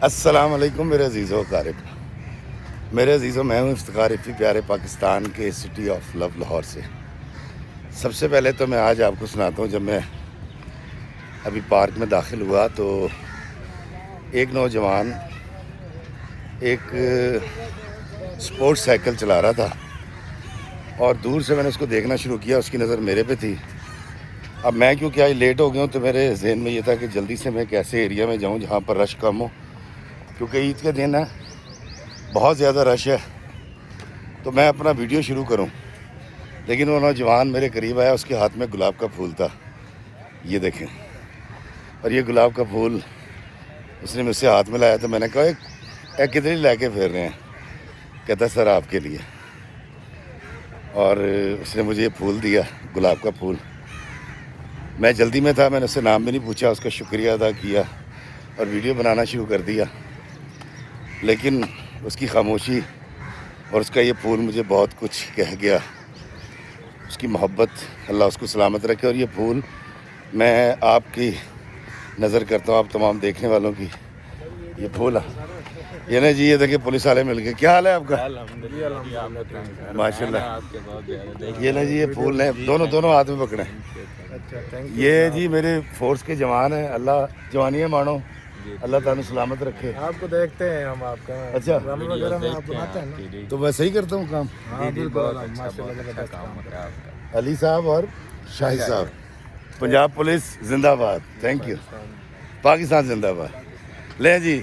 السلام علیکم میرے عزیزو اقارب، میرے عزیزو، میں ہوں افتخار رفیع، پیارے پاکستان کے سٹی آف لو لاہور سے۔ سب سے پہلے تو میں آج آپ کو سناتا ہوں، جب میں ابھی پارک میں داخل ہوا تو ایک نوجوان ایک سپورٹ سائیکل چلا رہا تھا اور دور سے میں نے اس کو دیکھنا شروع کیا، اس کی نظر میرے پہ تھی۔ اب میں کیونکہ آج لیٹ ہو گیا ہوں تو میرے ذہن میں یہ تھا کہ جلدی سے میں ایک ایسے ایریا میں جاؤں جہاں پر رش کم ہو، کیونکہ عید کے دن ہے، بہت زیادہ رش ہے، تو میں اپنا ویڈیو شروع کروں۔ لیکن وہ نوجوان میرے قریب آیا، اس کے ہاتھ میں گلاب کا پھول تھا، یہ دیکھیں، اور یہ گلاب کا پھول اس نے مجھ سے ہاتھ میں لایا تو میں نے کہا ایک کدھر ہی لے کے پھیر رہے ہیں؟ کہتا سر آپ کے لیے، اور اس نے مجھے یہ پھول دیا، گلاب کا پھول۔ میں جلدی میں تھا، میں نے اس سے نام بھی نہیں پوچھا، اس کا شکریہ ادا کیا اور ویڈیو بنانا شروع کر دیا۔ لیکن اس کی خاموشی اور اس کا یہ پھول مجھے بہت کچھ کہہ گیا۔ اس کی محبت، اللہ اس کو سلامت رکھے۔ اور یہ پھول میں آپ کی نظر کرتا ہوں، آپ تمام دیکھنے والوں کی، یہ پھول یہ نا جی، یہ دیکھیں پولیس والے مل گئے۔ کیا حال ہے آپ کا؟ ماشاء اللہ۔ یہ نا جی، یہ پھول ہیں، دونوں ہاتھ میں پکڑے۔ یہ جی میرے فورس کے جوان ہیں، اللہ جوانیاں مانو، اللہ تعالیٰ سلامت رکھے۔ آپ کو دیکھتے ہیں ہم، آپ کا اچھا ڈرامے وغیرہ میں آپ بناتے ہیں نا، تو میں صحیح کرتا ہوں کام؟ ہاں بالکل، ماشاءاللہ کا کام ہے آپ کا۔ علی صاحب اور شاہد صاحب، پنجاب پولیس زندہ باد، تھینک یو، پاکستان زندہ باد۔ لیں جی،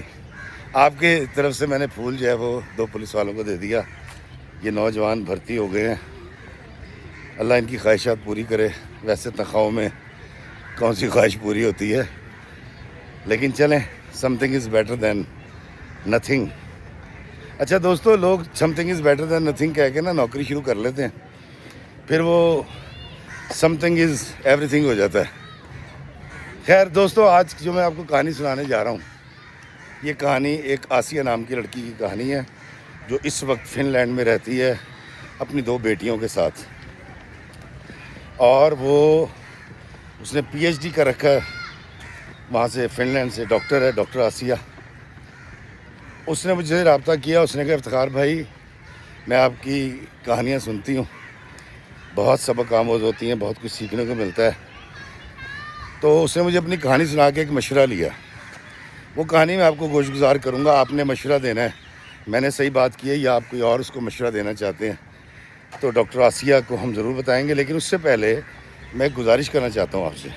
آپ کے طرف سے میں نے پھول جو ہے وہ 2 پولیس والوں کو دے دیا۔ یہ نوجوان بھرتی ہو گئے ہیں، اللہ ان کی خواہشات پوری کرے۔ ویسے تنخواہوں میں کون سی خواہش پوری ہوتی ہے، لیکن چلیں، some thing is better than nothing. اچھا دوستو، لوگ some thing is better than nothing کہہ کے نا نوکری شروع کر لیتے ہیں، پھر وہ something is everything ہو جاتا ہے۔ خیر دوستو، آج جو میں آپ کو کہانی سنانے جا رہا ہوں، یہ کہانی ایک آسیہ نام کی لڑکی کی کہانی ہے، جو اس وقت فن لینڈ میں رہتی ہے اپنی 2 بیٹیوں کے ساتھ، اور اس نے پی ایچ ڈی کر رکھا ہے وہاں سے، فن لینڈ سے، ڈاکٹر ہے، ڈاکٹر آسیہ۔ اس نے مجھ سے رابطہ کیا، اس نے کہا افتخار بھائی، میں آپ کی کہانیاں سنتی ہوں، بہت سبق آموز ہوتی ہیں، بہت کچھ سیکھنے کو ملتا ہے۔ تو اس نے مجھے اپنی کہانی سنا کے ایک مشورہ لیا، وہ کہانی میں آپ کو گوش گزار کروں گا، آپ نے مشورہ دینا ہے، میں نے صحیح بات کی ہے یا آپ کوئی اور اس کو مشورہ دینا چاہتے ہیں تو ڈاکٹر آسیہ کو ہم ضرور بتائیں گے۔ لیکن اس سے پہلے میں ایک گزارش کرنا چاہتا ہوں آپ سے،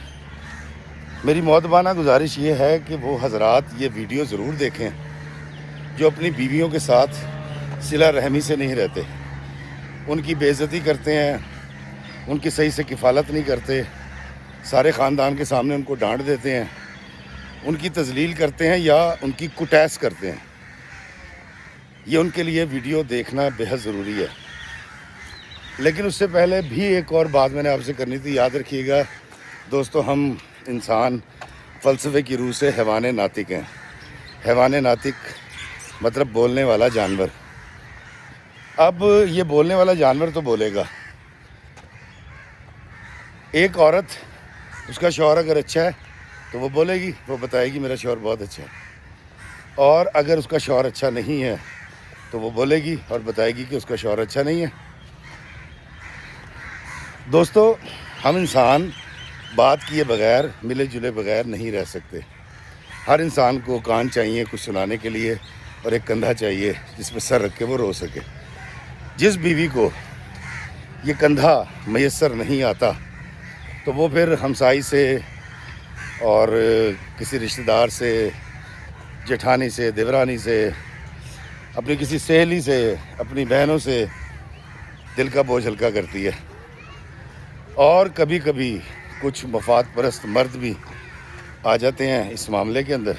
میری مؤدبانہ گزارش یہ ہے کہ وہ حضرات یہ ویڈیو ضرور دیکھیں جو اپنی بیویوں کے ساتھ صلہ رحمی سے نہیں رہتے، ان کی بے عزتی کرتے ہیں، ان کی صحیح سے کفالت نہیں کرتے، سارے خاندان کے سامنے ان کو ڈانٹ دیتے ہیں، ان کی تذلیل کرتے ہیں یا ان کی کٹیس کرتے ہیں۔ یہ ان کے لیے ویڈیو دیکھنا بہت ضروری ہے۔ لیکن اس سے پہلے بھی ایک اور بات میں نے آپ سے کرنی تھی، یاد رکھیے گا دوستو، ہم انسان فلسفے کی روح سے حیوان ناطق ہیں۔ حیوان ناطق مطلب بولنے والا جانور۔ اب یہ بولنے والا جانور تو بولے گا۔ ایک عورت، اس کا شوہر اگر اچھا ہے تو وہ بولے گی، وہ بتائے گی میرا شوہر بہت اچھا ہے، اور اگر اس کا شوہر اچھا نہیں ہے تو وہ بولے گی اور بتائے گی کہ اس کا شوہر اچھا نہیں ہے۔ دوستو، ہم انسان بات کیے بغیر، ملے جلے بغیر نہیں رہ سکتے۔ ہر انسان کو کان چاہیے کچھ سنانے کے لیے، اور ایک کندھا چاہیے جس پہ سر رکھ کے وہ رو سکے۔ جس بیوی کو یہ کندھا میسر نہیں آتا تو وہ پھر ہمسائی سے اور کسی رشتہ دار سے، جیٹھانی سے، دیورانی سے، اپنی کسی سہیلی سے، اپنی بہنوں سے دل کا بوجھ ہلکا کرتی ہے۔ اور کبھی کبھی کچھ مفاد پرست مرد بھی آ جاتے ہیں اس معاملے کے اندر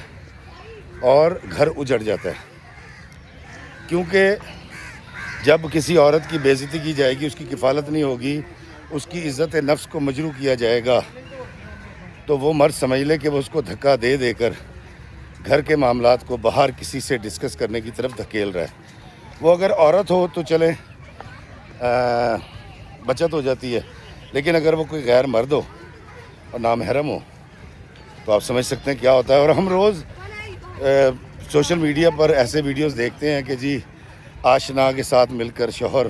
اور گھر اجڑ جاتا ہے، کیونکہ جب کسی عورت کی بے عزتی کی جائے گی، اس کی کفالت نہیں ہوگی، اس کی عزت نفس کو مجروح کیا جائے گا، تو وہ مرد سمجھ لے کہ وہ اس کو دھکا دے دے کر گھر کے معاملات کو باہر کسی سے ڈسکس کرنے کی طرف دھکیل رہا ہے۔ وہ اگر عورت ہو تو چلیں بچت ہو جاتی ہے، لیکن اگر وہ کوئی غیر مرد ہو اور نامحرم ہو تو آپ سمجھ سکتے ہیں کیا ہوتا ہے۔ اور ہم روز سوشل میڈیا پر ایسے ویڈیوز دیکھتے ہیں کہ جی آشنا کے ساتھ مل کر شوہر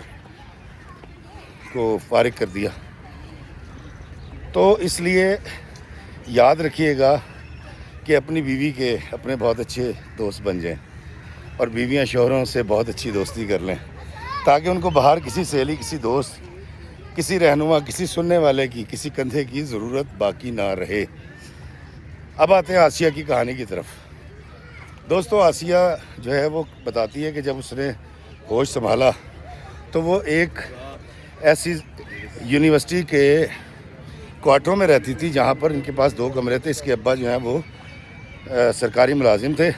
کو فارغ کر دیا. تو اس لیے یاد رکھیے گا کہ اپنی بیوی کے اپنے بہت اچھے دوست بن جائیں اور بیویاں شوہروں سے بہت اچھی دوستی کر لیں تاکہ ان کو باہر کسی سہیلی, کسی دوست, کسی رہنما, کسی سننے والے کی, کسی کندھے کی ضرورت باقی نہ رہے. اب آتے ہیں آسیہ کی کہانی کی طرف. دوستو آسیہ جو ہے وہ بتاتی ہے کہ جب اس نے ہوش سنبھالا تو وہ ایک ایسی یونیورسٹی کے کوارٹروں میں رہتی تھی جہاں پر ان کے پاس 2 کمرے تھے. اس کے ابا جو ہیں وہ سرکاری ملازم تھے,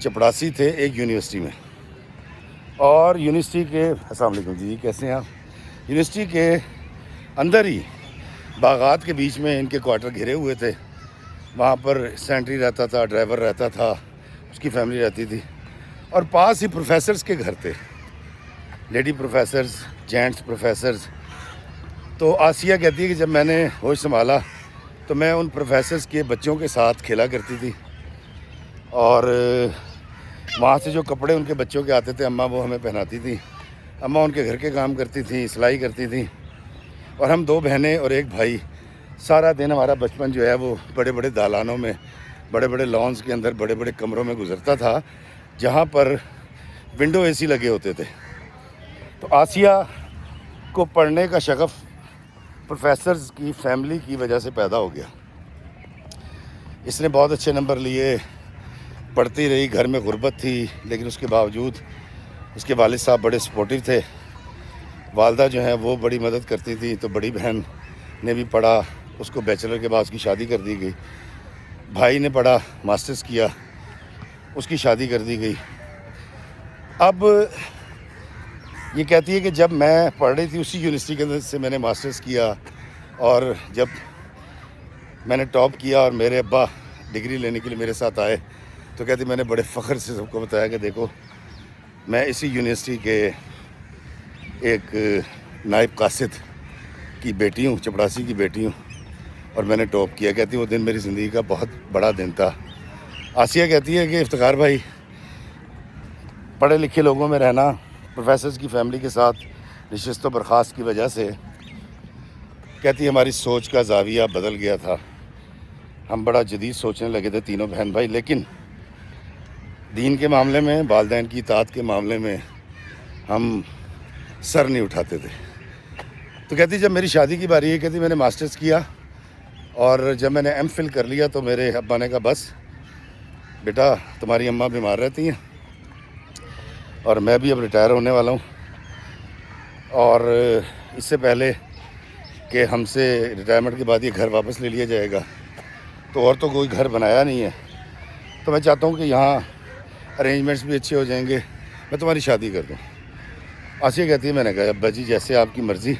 چپڑاسی تھے ایک یونیورسٹی میں. اور یونیورسٹی کے السلام علیکم جی, کیسے ہیں آپ؟ یونیورسٹی کے اندر ہی باغات کے بیچ میں ان کے کوارٹر گھرے ہوئے تھے. وہاں پر سینٹری رہتا تھا, ڈرائیور رہتا تھا, اس کی فیملی رہتی تھی. اور پاس ہی پروفیسرز کے گھر تھے, لیڈی پروفیسرز, جینٹس پروفیسرز. تو آسیہ کہتی ہے کہ جب میں نے ہوش سنبھالا تو میں ان پروفیسرز کے بچوں کے ساتھ کھیلا کرتی تھی اور وہاں سے جو کپڑے ان کے بچوں کے آتے تھے اماں وہ ہمیں پہناتی تھیں. اماں ان کے گھر کے کام کرتی تھیں, سلائی کرتی تھیں اور ہم 2 بہنیں اور 1 بھائی سارا دن ہمارا بچپن جو ہے وہ بڑے بڑے دالانوں میں, بڑے بڑے لانس کے اندر, بڑے بڑے کمروں میں گزرتا تھا جہاں پر ونڈو اے سی لگے ہوتے تھے. تو آسیہ کو پڑھنے کا شغف پروفیسرز کی فیملی کی وجہ سے پیدا ہو گیا. اس نے بہت اچھے نمبر لیے, پڑھتی رہی, گھر میں غربت تھی لیکن اس کے باوجود اس کے والد صاحب بڑے سپورٹیو تھے. والدہ جو ہیں وہ بڑی مدد کرتی تھی. تو بڑی بہن نے بھی پڑھا, اس کو بیچلر کے بعد اس کی شادی کر دی گئی. بھائی نے پڑھا, ماسٹرز کیا, اس کی شادی کر دی گئی. اب یہ کہتی ہے کہ جب میں پڑھ رہی تھی اسی یونیورسٹی کے اندر سے میں نے ماسٹرز کیا اور جب میں نے ٹاپ کیا اور میرے ابا ڈگری لینے کے لیے میرے ساتھ آئے تو کہتی میں نے بڑے فخر سے سب کو بتایا کہ دیکھو میں اسی یونیورسٹی کے ایک نائب قاصد کی بیٹی ہوں, چپڑاسی کی بیٹی ہوں اور میں نے ٹاپ کیا. کہتی وہ دن میری زندگی کا بہت بڑا دن تھا. آسیہ کہتی ہے کہ افتخار بھائی پڑھے لکھے لوگوں میں رہنا, پروفیسرز کی فیملی کے ساتھ نشست و برخاست کی وجہ سے کہتی ہماری سوچ کا زاویہ بدل گیا تھا. ہم بڑا جدید سوچنے لگے تھے تینوں بہن بھائی, لیکن دین کے معاملے میں, والدین کی اطاعت کے معاملے میں ہم سر نہیں اٹھاتے تھے. تو کہتی جب میری شادی کی باری ہے, کہتی میں نے ماسٹرز کیا اور جب میں نے ایم فل کر لیا تو میرے ابا نے کہا بس بیٹا تمہاری اماں بیمار رہتی ہیں اور میں بھی اب ریٹائر ہونے والا ہوں اور اس سے پہلے کہ ہم سے ریٹائرمنٹ کے بعد یہ گھر واپس لے لیا جائے گا تو اور تو کوئی گھر بنایا نہیں ہے, تو میں چاہتا ہوں کہ یہاں ارینجمنٹس بھی اچھے ہو جائیں گے, میں تمہاری شادی کر دوں. آسیہ کہتی ہے میں نے کہا ابا جی جیسے آپ کی مرضی.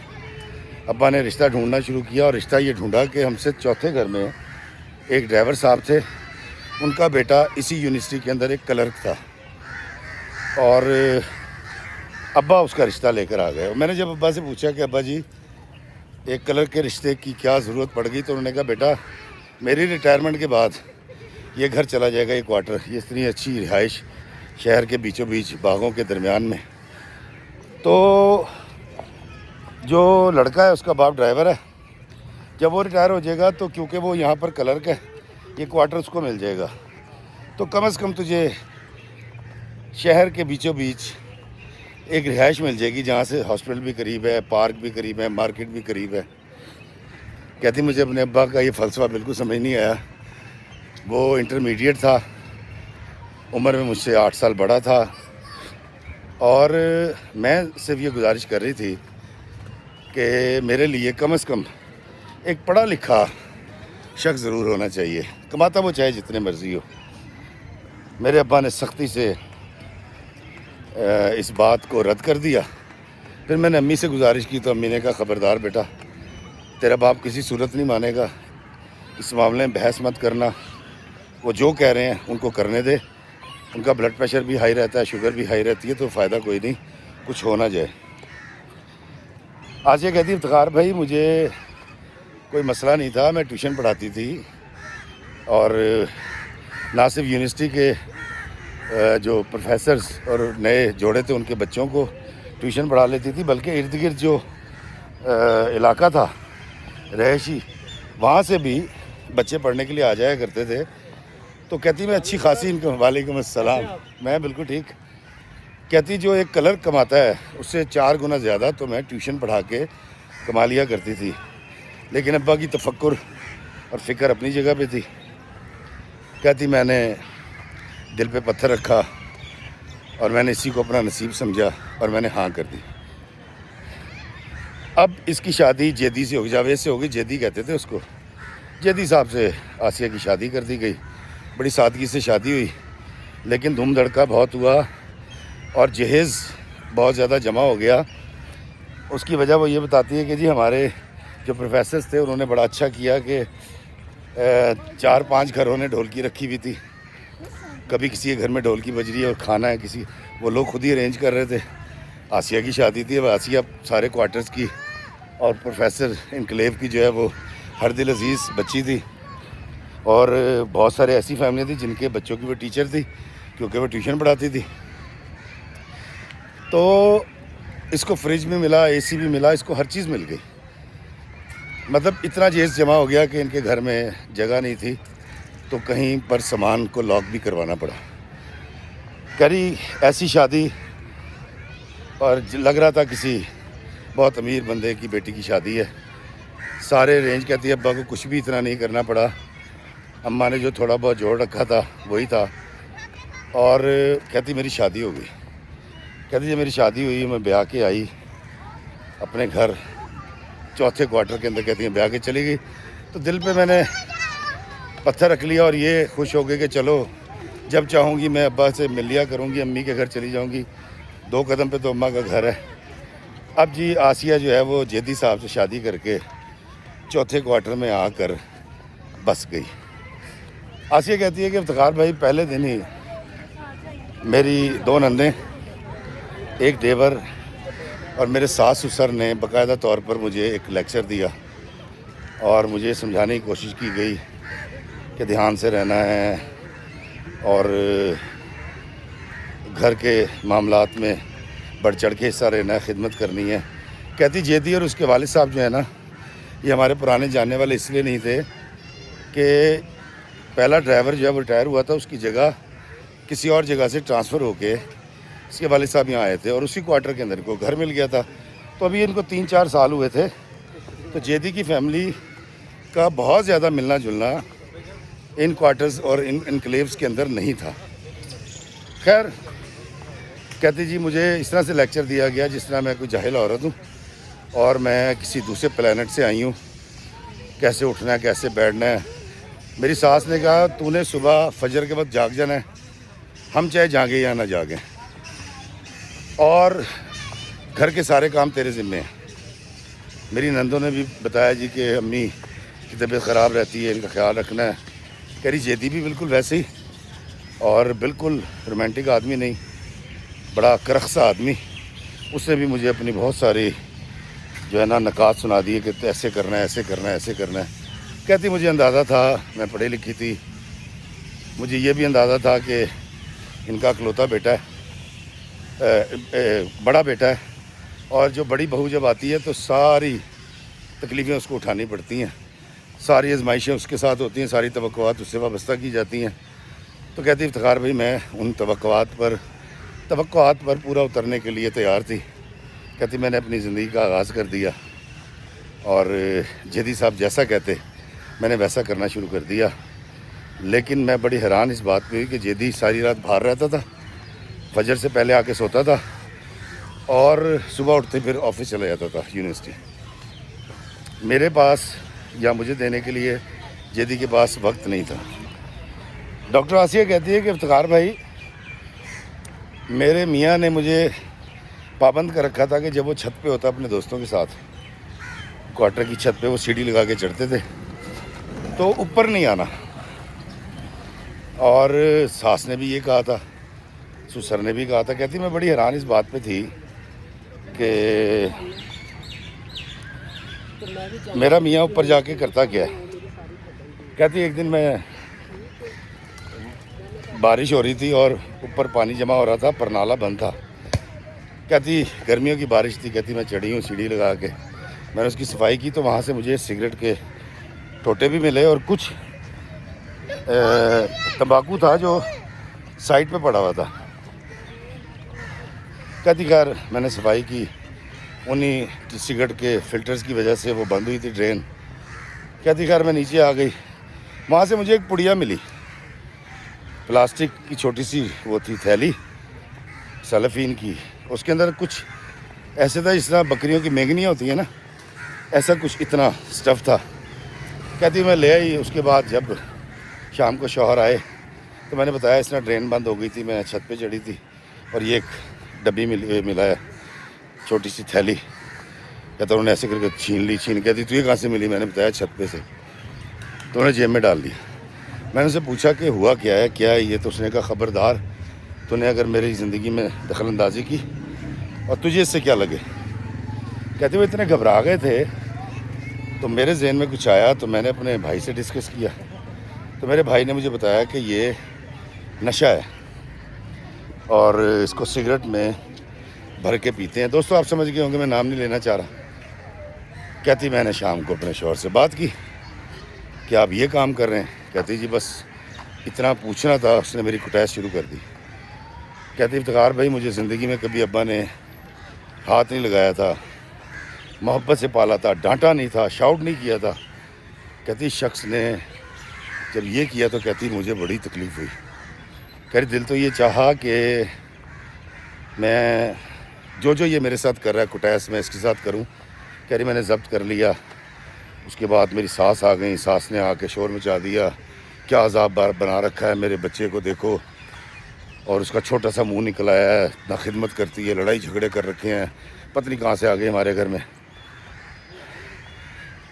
ابا نے رشتہ ڈھونڈنا شروع کیا اور رشتہ یہ ڈھونڈا کہ ہم سے چوتھے گھر میں ایک ڈرائیور صاحب تھے, ان کا بیٹا اسی یونیورسٹی کے اندر ایک کلرک تھا اور ابا اس کا رشتہ لے کر آ گئے. میں نے جب ابا سے پوچھا کہ ابا جی ایک کلرک کے رشتے کی کیا ضرورت پڑ گئی, تو انہوں نے کہا بیٹا میری ریٹائرمنٹ کے بعد یہ گھر چلا جائے گا, یہ کوارٹر, یہ اتنی اچھی رہائش شہر کے بیچوں بیچ باغوں کے درمیان میں. تو جو لڑکا ہے اس کا باپ ڈرائیور ہے, جب وہ ریٹائر ہو جائے گا تو کیونکہ وہ یہاں پر کلرک ہے یہ کوارٹر اس کو مل جائے گا, تو کم از کم تجھے شہر کے بیچوں بیچ ایک رہائش مل جائے گی جہاں سے ہاسپٹل بھی قریب ہے, پارک بھی قریب ہے, مارکیٹ بھی قریب ہے. کہتی مجھے اپنے ابا کا یہ فلسفہ بالکل سمجھ نہیں آیا. وہ انٹرمیڈیٹ تھا, عمر میں مجھ سے 8 سال بڑا تھا اور میں صرف یہ گزارش کر رہی تھی کہ میرے لیے کم از کم ایک پڑھا لکھا شخص ضرور ہونا چاہیے, کماتا وہ چاہے جتنے مرضی ہو. میرے ابا نے سختی سے اس بات کو رد کر دیا. پھر میں نے امی سے گزارش کی تو امی نے کہا خبردار بیٹا تیرا باپ کسی صورت نہیں مانے گا, اس معاملے میں بحث مت کرنا, وہ جو کہہ رہے ہیں ان کو کرنے دے, ان کا بلڈ پریشر بھی ہائی رہتا ہے, شوگر بھی ہائی رہتی ہے, تو فائدہ کوئی نہیں, کچھ ہو نہ جائے. آسیہ کہتی افتخار بھائی مجھے کوئی مسئلہ نہیں تھا, میں ٹیوشن پڑھاتی تھی اور نہ صرف یونیورسٹی کے جو پروفیسرز اور نئے جوڑے تھے ان کے بچوں کو ٹیوشن پڑھا لیتی تھی، بلکہ ارد گرد جو علاقہ تھا رہائشی وہاں سے بھی بچے پڑھنے کے لیے آ جایا کرتے تھے. تو کہتی میں اچھی خاصی انکم. وعلیکم السلام. میں بالکل ٹھیک. کہتی جو ایک کلر کماتا ہے اس سے 4 گنا زیادہ تو میں ٹیوشن پڑھا کے کما لیا کرتی تھی. لیکن ابا کی تفکر اور فکر اپنی جگہ پہ تھی. کہتی میں نے دل پہ پتھر رکھا اور میں نے اسی کو اپنا نصیب سمجھا اور میں نے ہاں کر دی. اب اس کی شادی جیدی سے ہوگی، جاوید سے ہوگی، جیدی کہتے تھے اس کو. جیدی صاحب سے آسیہ کی شادی کر دی گئی. بڑی سادگی سے شادی ہوئی، لیکن دھوم دھڑکا بہت ہوا اور جہیز بہت زیادہ جمع ہو گیا. اس کی وجہ وہ یہ بتاتی ہے کہ جی ہمارے جو پروفیسرز تھے انہوں نے بڑا اچھا کیا کہ 4-5 گھروں نے ڈھولکی رکھی ہوئی تھی. کبھی کسی کے گھر میں ڈھولکی بج رہی ہے اور کھانا ہے کسی، وہ لوگ خود ہی ارینج کر رہے تھے. آسیہ کی شادی تھی. اب آسیہ سارے کوارٹرز کی اور پروفیسر انکلیو کی جو ہے وہ ہر دل عزیز بچی تھی. اور بہت سارے ایسی فیملیاں تھیں جن کے بچوں کی وہ ٹیچر تھی کیونکہ وہ ٹیوشن پڑھاتی تھی. تو اس کو فریج بھی ملا، اے سی بھی ملا، اس کو ہر چیز مل گئی. مطلب اتنا جہیز جمع ہو گیا کہ ان کے گھر میں جگہ نہیں تھی تو کہیں پر سامان کو لاک بھی کروانا پڑا. کری ایسی شادی اور لگ رہا تھا کسی بہت امیر بندے کی بیٹی کی شادی ہے. سارے رینج. کہتی ہے ابا کو کچھ بھی اتنا نہیں کرنا پڑا، اماں نے جو تھوڑا بہت جوڑ رکھا تھا وہی تھا. اور کہتی میری شادی ہو گئی. کہتی جب میری شادی ہوئی میں بیاہ کے آئی اپنے گھر 4تھے کوارٹر کے اندر. کہتی ہیں بیاہ کے چلی گئی تو دل پہ میں نے پتھر رکھ لیا اور یہ خوش ہو گئی کہ چلو جب چاہوں گی میں ابا سے مل لیا کروں گی، امی کے گھر چلی جاؤں گی. 2 قدم پہ تو اماں کا گھر ہے. اب جی آسیہ جو ہے وہ جیدی صاحب سے شادی کر کے 4تھے کوارٹر میں آ کر بس گئی. آسیہ کہتی ہے کہ افتخار بھائی پہلے دن ہی میری 2 نندیں، ایک دیور اور میرے ساس سسر نے باقاعدہ طور پر مجھے ایک لیکچر دیا اور مجھے سمجھانے کی کوشش کی گئی کہ دھیان سے رہنا ہے اور گھر کے معاملات میں بڑھ چڑھ کے حصہ رہنا ہے، خدمت کرنی ہے. کہتی جیدی اور اس کے والد صاحب جو ہے نا یہ ہمارے پرانے جاننے والے اس لیے نہیں تھے کہ پہلا ڈرائیور جو ہے وہ ریٹائر ہوا تھا، اس کی جگہ کسی اور جگہ سے ٹرانسفر ہو کے اس کے والد صاحب یہاں آئے تھے اور اسی کوارٹر کے اندر کو گھر مل گیا تھا. تو ابھی ان کو 3-4 سال ہوئے تھے. تو جیدی کی فیملی کا بہت زیادہ ملنا جلنا ان کوارٹرز اور ان انکلیوز کے اندر نہیں تھا. خیر کہتی جی مجھے اس طرح سے لیکچر دیا گیا جس طرح میں کوئی جاہل عورت ہوں اور میں کسی دوسرے پلانٹ سے آئی ہوں، کیسے اٹھنا ہے کیسے بیٹھنا ہے. میری ساس نے کہا تو نے صبح فجر کے وقت جاگ جانا ہے، ہم چاہے جاگیں یا نہ جاگیں، اور گھر کے سارے کام تیرے ذمے ہیں. میری نندوں نے بھی بتایا جی کہ امی کی طبیعت خراب رہتی ہے، ان کا خیال رکھنا ہے. کہہ رہی جیدی بھی بالکل ویسے ہی اور بالکل رومانٹک آدمی نہیں، بڑا کرخصا آدمی. اس نے بھی مجھے اپنی بہت ساری جو ہے نا نکات سنا دیے کہ ایسے کرنا ہے ایسے کرنا ہے ایسے کرنا ہے. کہتی مجھے اندازہ تھا، میں پڑھی لکھی تھی، مجھے یہ بھی اندازہ تھا کہ ان کا اکلوتا بیٹا ہے، بڑا بیٹا ہے، اور جو بڑی بہو جب آتی ہے تو ساری تکلیفیں اس کو اٹھانی پڑتی ہیں، ساری آزمائشیں اس کے ساتھ ہوتی ہیں، ساری توقعات اس سے وابستہ کی جاتی ہیں. تو کہتی افتخار بھائی میں ان توقعات پر پورا اترنے کے لیے تیار تھی. کہتی میں نے اپنی زندگی کا آغاز کر دیا اور جیدی صاحب جیسا کہتے میں نے ویسا کرنا شروع کر دیا. لیکن میں بڑی حیران اس بات پہ ہوئی کہ جیدی ساری رات باہر رہتا تھا، فجر سے پہلے آ کے سوتا تھا اور صبح اٹھتے پھر آفس چلا جاتا تھا یونیورسٹی. میرے پاس یا مجھے دینے کے لیے جیدی کے پاس وقت نہیں تھا. ڈاکٹر آسیہ کہتی ہے کہ افتخار بھائی میرے میاں نے مجھے پابند کر رکھا تھا کہ جب وہ چھت پہ ہوتا اپنے دوستوں کے ساتھ، کوارٹر کی چھت پہ وہ سیڑھی لگا کے چڑھتے تھے تو اوپر نہیں آنا. اور ساس نے بھی یہ کہا تھا، سسر نے بھی کہا تھا. کہتی میں بڑی حیران اس بات پہ تھی کہ میرا میاں اوپر جا کے کرتا کیا ہے. کہتی ایک دن بارش ہو رہی تھی اور اوپر پانی جمع ہو رہا تھا، پرنالہ بند تھا. کہتی گرمیوں کی بارش تھی، کہتی میں چڑھی ہوں سیڑھی لگا کے، میں نے اس کی صفائی کی تو وہاں سے مجھے سگریٹ کے ٹوٹے بھی ملے اور کچھ تمباکو تھا جو سائڈ پہ پڑا ہوا تھا. کہتی خیر میں نے صفائی کی، انہیں سگریٹ کے فلٹرز کی وجہ سے وہ بند ہوئی تھی ڈرین. کہتی خیر میں نیچے آ گئی، وہاں سے مجھے ایک پڑیا ملی، پلاسٹک کی چھوٹی سی وہ تھی تھیلی سیلوفین کی، اس کے اندر کچھ ایسے تھا جس طرح بکریوں کی مینگنیاں ہوتی ہیں نا، ایسا کچھ اتنا سٹف تھا. کہتی میں لے آئی. اس کے بعد جب شام کو شوہر آئے تو میں نے بتایا اس طرح ڈرین بند ہو گئی تھی، میں چھت پہ چڑھی تھی اور یہ ایک ڈبی ملا ہے چھوٹی سی تھیلی. کہتا انہوں نے ایسے کر کے چھین. کہتی تو یہ کہاں سے ملی؟ میں نے بتایا چھت پہ سے. تو انہوں نے جیب میں ڈال دی. میں نے اسے پوچھا کہ ہوا کیا ہے یہ؟ تو اس نے کہا خبردار تو نے اگر میری زندگی میں دخل اندازی کی اور تجھے اس سے کیا لگے. کہتے وہ اتنے گھبرا گئے تھے تو میرے ذہن میں کچھ آیا تو میں نے اپنے بھائی سے ڈسکس کیا تو میرے بھائی نے مجھے بتایا کہ یہ نشہ ہے اور اس کو سگریٹ میں بھر کے پیتے ہیں. دوستو آپ سمجھ گئے ہوں گے میں نام نہیں لینا چاہ رہا. کہتی میں نے شام کو اپنے شوہر سے بات کی کہ آپ یہ کام کر رہے ہیں. کہتی جی بس اتنا پوچھنا تھا. اس نے میری کٹائش شروع کر دی. کہتی افتخار بھائی مجھے زندگی میں کبھی ابا نے ہاتھ نہیں لگایا تھا، محبت سے پالا تھا، ڈانٹا نہیں تھا، شاؤٹ نہیں کیا تھا. کہتی شخص نے جب یہ کیا تو کہتی مجھے بڑی تکلیف ہوئی. کہتی دل تو یہ چاہا کہ میں جو یہ میرے ساتھ کر رہا ہے کٹائش میں اس کے ساتھ کروں. کہہ رہی میں نے ضبط کر لیا. اس کے بعد میری ساس آ گئی، ساس نے آ کے شور مچا دیا، کیا عذاب بنا رکھا ہے میرے بچے کو دیکھو، اور اس کا چھوٹا سا منہ نکل آیا ہے، نہ خدمت کرتی ہے، لڑائی جھگڑے کر رکھے ہیں، پتہ نہیں کہاں سے آ گئے ہمارے گھر میں.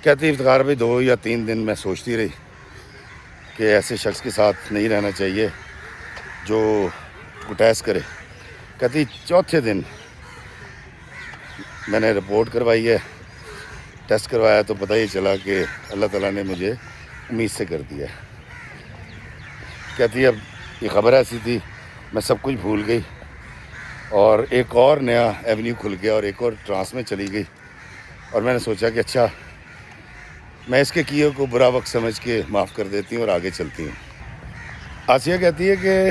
کہتی افتخار بھائی 2 یا 3 دن میں سوچتی رہی کہ ایسے شخص کے ساتھ نہیں رہنا چاہیے جو کٹائش کرے. کہتی 4تھے دن میں نے رپورٹ کروائی ہے، ٹیسٹ کروایا تو پتہ ہی چلا کہ اللہ تعالیٰ نے مجھے امید سے کر دیا. کہتی اب یہ خبر ایسی تھی میں سب کچھ بھول گئی اور ایک اور نیا ایونیو کھل گیا اور ایک اور ٹرانس میں چلی گئی. اور میں نے سوچا کہ اچھا میں اس کے کیے کو برا وقت سمجھ کے معاف کر دیتی ہوں اور آگے چلتی ہوں. آسیہ کہتی ہے کہ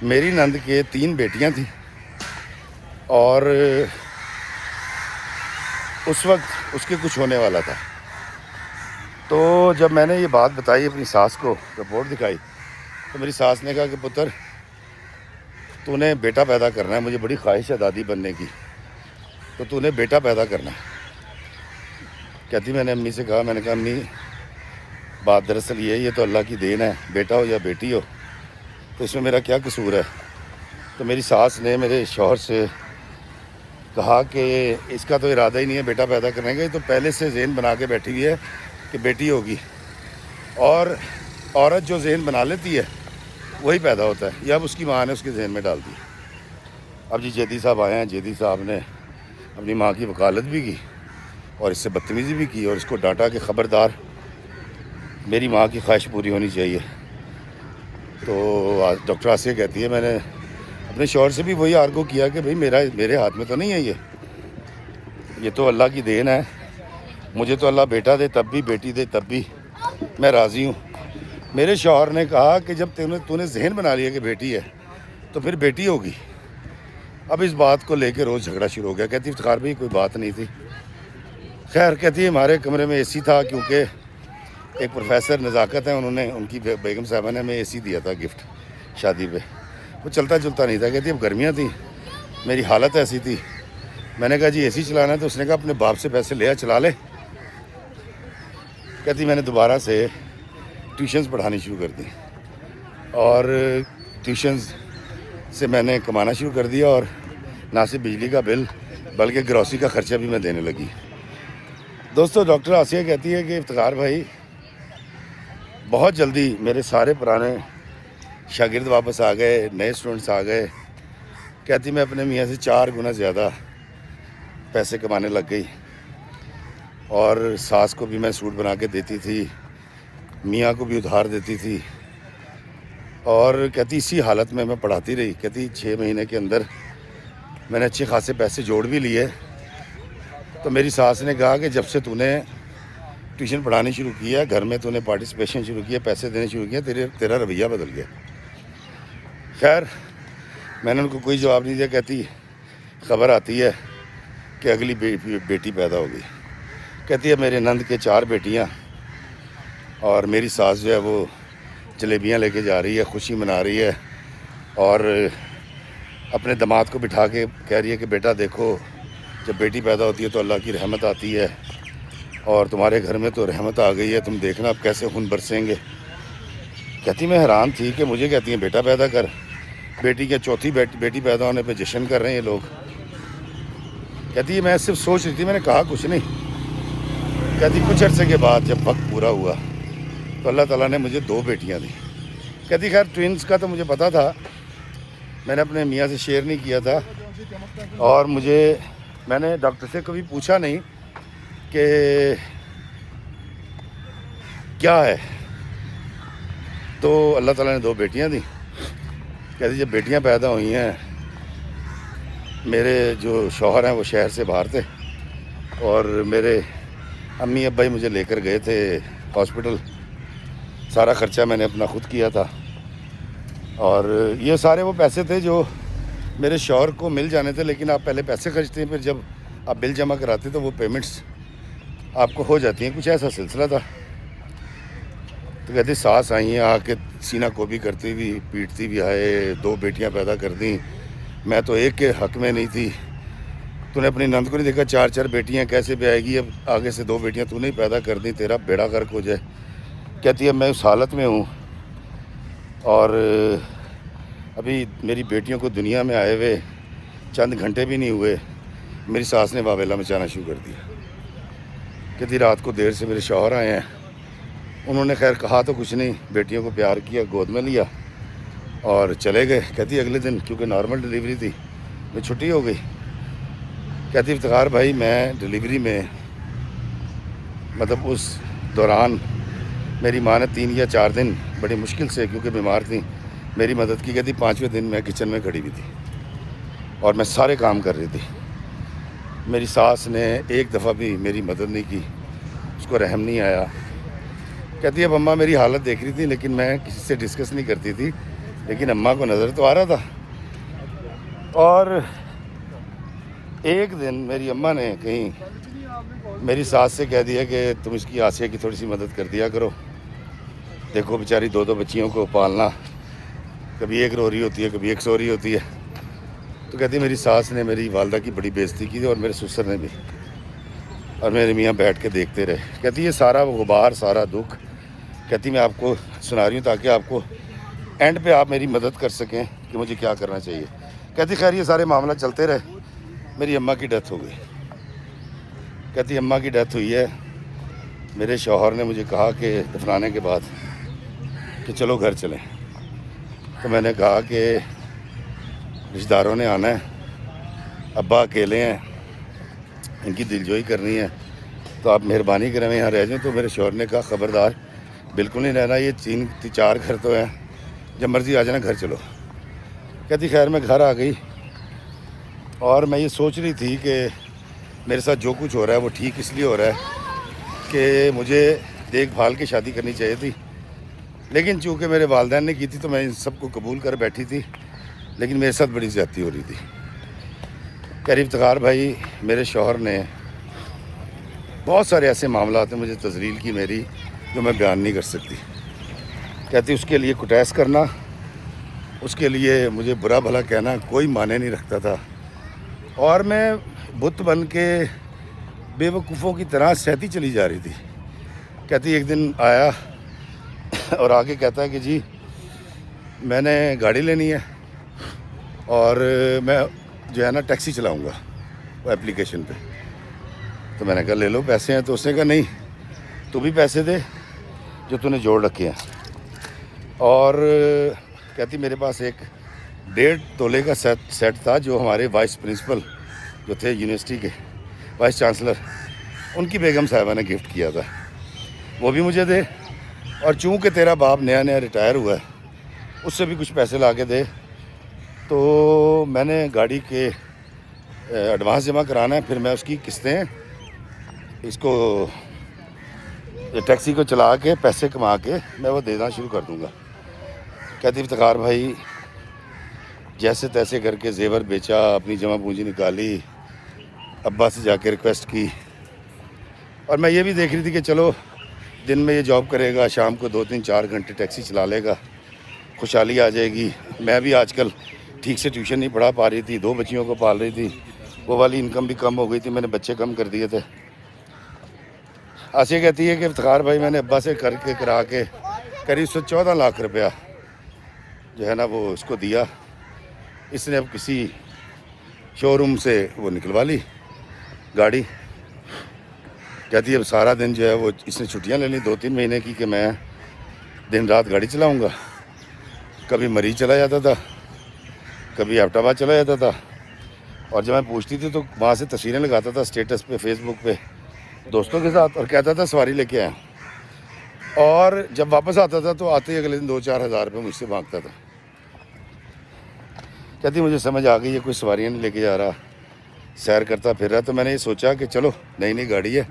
میری نند کے 3 بیٹیاں تھیں اور اس وقت اس کے کچھ ہونے والا تھا. تو جب میں نے یہ بات بتائی اپنی ساس کو، رپورٹ دکھائی، تو میری ساس نے کہا کہ پتر تو نے بیٹا پیدا کرنا ہے، مجھے بڑی خواہش ہے دادی بننے کی، تو نے بیٹا پیدا کرنا ہے. کہتی میں نے امی سے کہا، میں نے کہا امی بات دراصل یہ تو اللہ کی دین ہے، بیٹا ہو یا بیٹی ہو تو اس میں میرا کیا قصور ہے. تو میری ساس نے میرے شوہر سے کہا کہ اس کا تو ارادہ ہی نہیں ہے بیٹا پیدا کرنے کا، تو پہلے سے ذہن بنا کے بیٹھی ہوئی ہے کہ بیٹی ہوگی، اور عورت جو ذہن بنا لیتی ہے وہی پیدا ہوتا ہے. یہ اب اس کی ماں نے اس کے ذہن میں ڈال دی. اب جی جیدی صاحب آئے ہیں، جیدی صاحب نے اپنی ماں کی وکالت بھی کی اور اس سے بدتمیزی بھی کی اور اس کو ڈانٹا کہ خبردار میری ماں کی خواہش پوری ہونی چاہیے. تو ڈاکٹر آسیہ کہتی ہے میں نے اپنے شوہر سے بھی وہی آرگو کیا کہ بھئی میرے ہاتھ میں تو نہیں ہے، یہ تو اللہ کی دین ہے، مجھے تو اللہ بیٹا دے تب بھی بیٹی دے تب بھی میں راضی ہوں. میرے شوہر نے کہا کہ جب تو نے ذہن بنا لیا کہ بیٹی ہے تو پھر بیٹی ہوگی. اب اس بات کو لے کے روز جھگڑا شروع ہو گیا. کہتی افتخار بھائی کوئی بات نہیں تھی. خیر کہتی ہے ہمارے کمرے میں اے سی تھا کیونکہ ایک پروفیسر نزاکت ہیں، انہوں نے ان کی بیگم صاحبہ نے ہمیں اے سی دیا تھا گفٹ شادی پہ. وہ چلتا جلتا نہیں تھا. کہتی اب گرمیاں تھیں، میری حالت ایسی تھی، میں نے کہا جی اے سی چلانا ہے، تو اس نے کہا اپنے باپ سے پیسے لے چلا لے. کہتی میں نے دوبارہ سے ٹیوشنز پڑھانی شروع کر دی اور ٹیوشنز سے میں نے کمانا شروع کر دیا اور نہ صرف بجلی کا بل بلکہ گروسری کا خرچہ بھی میں دینے لگی. دوستو ڈاکٹر آسیہ کہتی ہے کہ افتخار بھائی بہت جلدی میرے سارے پرانے شاگرد واپس آ گئے، نئے اسٹوڈنٹس آ گئے. کہتی میں اپنے میاں سے 4 گنا زیادہ پیسے کمانے لگ گئی اور ساس کو بھی میں سوٹ بنا کے دیتی تھی، میاں کو بھی ادھار دیتی تھی. اور کہتی اسی حالت میں پڑھاتی رہی. کہتی 6 مہینے کے اندر میں نے اچھے خاصے پیسے جوڑ بھی لیے. تو میری ساس نے کہا کہ جب سے تو نے ٹیوشن پڑھانی شروع کیا، گھر میں تو نے پارٹیسپیشن شروع کیا، پیسے دینے شروع کیا، تیرا رویہ بدل گیا. خیر میں نے ان کو کوئی جواب نہیں دیا. کہتی خبر آتی ہے کہ اگلی بیٹی پیدا ہو گئی. کہتی ہے میرے نند کے 4 بیٹیاں، اور میری ساس جو ہے وہ جلیبیاں لے کے جا رہی ہے، خوشی منا رہی ہے، اور اپنے داماد کو بٹھا کے کہہ رہی ہے کہ بیٹا دیکھو جب بیٹی پیدا ہوتی ہے تو اللہ کی رحمت آتی ہے، اور تمہارے گھر میں تو رحمت آ گئی ہے، تم دیکھنا اب کیسے خون برسیں گے. کہتی میں حیران تھی کہ مجھے کہتی ہیں بیٹا پیدا کر. بیٹی کے 4تھی بیٹی پیدا ہونے پہ جشن کر رہے ہیں یہ لوگ. کہتی ہے میں صرف سوچ رہی تھی، میں نے کہا کچھ نہیں. کہتی کچھ عرصے کے بعد جب وقت پورا ہوا تو اللہ تعالیٰ نے مجھے 2 بیٹیاں دیں. کہتی خیر ٹوئنس کا تو مجھے پتا تھا، میں نے اپنے میاں سے شیئر نہیں کیا تھا، اور میں نے ڈاکٹر سے کبھی پوچھا نہیں کہ کیا ہے. تو اللہ تعالیٰ نے 2 بیٹیاں دیں. کہتی جب بیٹیاں پیدا ہوئی ہیں، میرے جو شوہر ہیں وہ شہر سے باہر تھے، اور میرے امی ابائی مجھے لے کر گئے تھے ہاسپٹل. سارا خرچہ میں نے اپنا خود کیا تھا، اور یہ سارے وہ پیسے تھے جو میرے شوہر کو مل جانے تھے، لیکن آپ پہلے پیسے خرچتے ہیں، پھر جب آپ بل جمع کراتے تو وہ پیمنٹس آپ کو ہو جاتی ہیں. کچھ ایسا سلسلہ تھا. تو کہتی ساس آئی ہیں آ کے سینہ کو بھی کرتی ہوئی پیٹتی بھی آئے، 2 بیٹیاں پیدا کر دیں، میں تو ایک کے حق میں نہیں تھی. تو نے اپنی نند کو نہیں دیکھا 4 بیٹیاں کیسے پہ آئے گی، اب آگے سے 2 بیٹیاں تو نہیں پیدا کر دیں، تیرا بیڑا غرق ہو جائے. کہتی ہے میں اس حالت میں ہوں، اور ابھی میری بیٹیوں کو دنیا میں آئے ہوئے چند گھنٹے بھی نہیں ہوئے، میری ساس نے واویلا مچانا شروع کر دیا. کہتی رات کو دیر سے میرے شوہر آئے ہیں، انہوں نے خیر کہا تو کچھ نہیں، بیٹیوں کو پیار کیا، گود میں لیا اور چلے گئے. کہتی اگلے دن کیونکہ نارمل ڈلیوری تھی میں چھٹی ہو گئی. کہتی افتخار بھائی میں ڈلیوری میں مطلب اس دوران میری ماں نے 3 یا 4 دن بڑی مشکل سے کیونکہ بیمار تھیں میری مدد کی. کہتی 5ویں دن میں کچن میں کھڑی ہوئی تھی اور میں سارے کام کر رہی تھی. میری ساس نے ایک دفعہ بھی میری مدد نہیں کی، اس کو رحم نہیں آیا. کہتی اب اماں میری حالت دیکھ رہی تھی لیکن میں کسی سے ڈسکس نہیں کرتی تھی، لیکن اماں کو نظر تو آ رہا تھا. اور ایک دن میری اماں نے کہیں میری ساس سے کہہ دیا کہ تم اس کی آسیہ کی تھوڑی سی مدد کر دیا کرو، دیکھو بیچاری 2 بچیوں کو پالنا، کبھی ایک رو رہی ہوتی ہے کبھی ایک سو رہی ہوتی ہے. تو کہتی میری ساس نے میری والدہ کی بڑی بےزتی کی تھی اور میرے سسر نے بھی، اور میرے میاں بیٹھ کے دیکھتے رہے. کہتی یہ سارا غبار سارا دکھ کہتی میں آپ کو سنا رہی ہوں تاکہ آپ کو اینڈ پہ آپ میری مدد کر سکیں کہ مجھے کیا کرنا چاہیے. کہتی خیر یہ سارے معاملہ چلتے رہے، میری اماں کی ڈیتھ ہو گئی. کہتی اماں کی ڈیتھ ہوئی ہے، میرے شوہر نے مجھے کہا کہ دفنانے کے بعد کہ چلو گھر چلیں. تو میں نے کہا کہ رشتہ داروں نے آنا ہے، ابا اکیلے ہیں، ان کی دلجوئی کرنی ہے، تو آپ مہربانی کریں میں یہاں رہ جائیں. تو میرے شوہر نے کہا خبردار بالکل نہیں رہنا، یہ 3-4 گھر تو ہیں، جب مرضی آ جانا گھر چلو. کہتی خیر میں گھر آ گئی، اور میں یہ سوچ رہی تھی کہ میرے ساتھ جو کچھ ہو رہا ہے وہ ٹھیک اس لیے ہو رہا ہے کہ مجھے دیکھ بھال کے شادی کرنی چاہیے تھی، لیکن چونکہ میرے والدین نے کی تھی تو میں ان سب کو قبول کر بیٹھی تھی، لیکن میرے ساتھ بڑی زیادتی ہو رہی تھی. قریب افتخار بھائی میرے شوہر نے بہت سارے ایسے معاملات ہیں مجھے تذلیل کی میری جو میں بیان نہیں کر سکتی. کہتی اس کے لیے کٹیس کرنا، اس کے لیے مجھے برا بھلا کہنا کوئی معنی نہیں رکھتا تھا، اور میں بت بن کے بے وقوفوں کی طرح سہتی چلی جا رہی تھی. کہتی ایک دن آیا اور آگے کہتا ہے کہ جی میں نے گاڑی لینی ہے اور میں جو ہے نا ٹیکسی چلاؤں گا وہ اپلیکیشن پہ. تو میں نے کہا لے لو پیسے ہیں. تو اس نے کہا نہیں تو بھی پیسے دے جو تو نے جوڑ رکھے ہیں. اور کہتی میرے پاس ایک 1.5 تولے کا سیٹ تھا جو ہمارے وائس پرنسپل جو تھے یونیورسٹی کے وائس چانسلر، ان کی بیگم صاحبہ نے گفٹ کیا تھا، وہ بھی مجھے دے. اور چونکہ تیرا باپ نیا ریٹائر ہوا ہے اس سے بھی کچھ پیسے لا کے دے. تو میں نے گاڑی کے ایڈوانس جمع کرانا ہے, پھر میں اس کی قسطیں اس کو ٹیکسی کو چلا کے پیسے کما کے میں وہ دینا شروع کر دوں گا. کہتی افتخار بھائی جیسے تیسے کر کے زیور بیچا, اپنی جمع پونجی نکالی, ابا سے جا کے ریکویسٹ کی, اور میں یہ بھی دیکھ رہی تھی کہ چلو دن میں یہ جاب کرے گا, شام کو 2-3-4 گھنٹے ٹیکسی چلا لے گا, خوشحالی آ جائے گی. میں بھی آج کل ٹھیک سے ٹیوشن نہیں پڑھا پا رہی تھی, 2 بچیوں کو پال رہی تھی, وہ والی انکم بھی کم ہو گئی تھی, میں نے بچے کم کر دیے تھے. آسیہ کہتی ہے کہ افتخار بھائی میں نے ابا سے کر کے کرا کے قریب 14 لاکھ روپیہ جو ہے نا وہ اس کو دیا. اس نے اب کسی شو روم سے وہ نکلوا لی گاڑی. کہتی ہے اب سارا دن جو ہے وہ اس نے چھٹیاں لے لی 2-3 مہینے کی کہ میں دن رات گاڑی چلاؤں گا. کبھی مریض چلا جاتا تھا, کبھی ایبٹ آباد چلا جاتا تھا, اور جب میں پوچھتی تھی تو وہاں سے تصویریں لگاتا تھا اسٹیٹس پہ, فیس بک پہ دوستوں کے ساتھ, اور کہتا تھا سواری لے کے آیا. اور جب واپس آتا تھا تو آتے ہی اگلے دن 2-4 ہزار روپے مجھ سے مانگتا تھا. کہتی مجھے سمجھ آ گئی ہے کوئی سواریاں نہیں لے کے جا رہا, سیر کرتا پھر رہا. تو میں نے یہ سوچا کہ چلو نئی گاڑی ہے,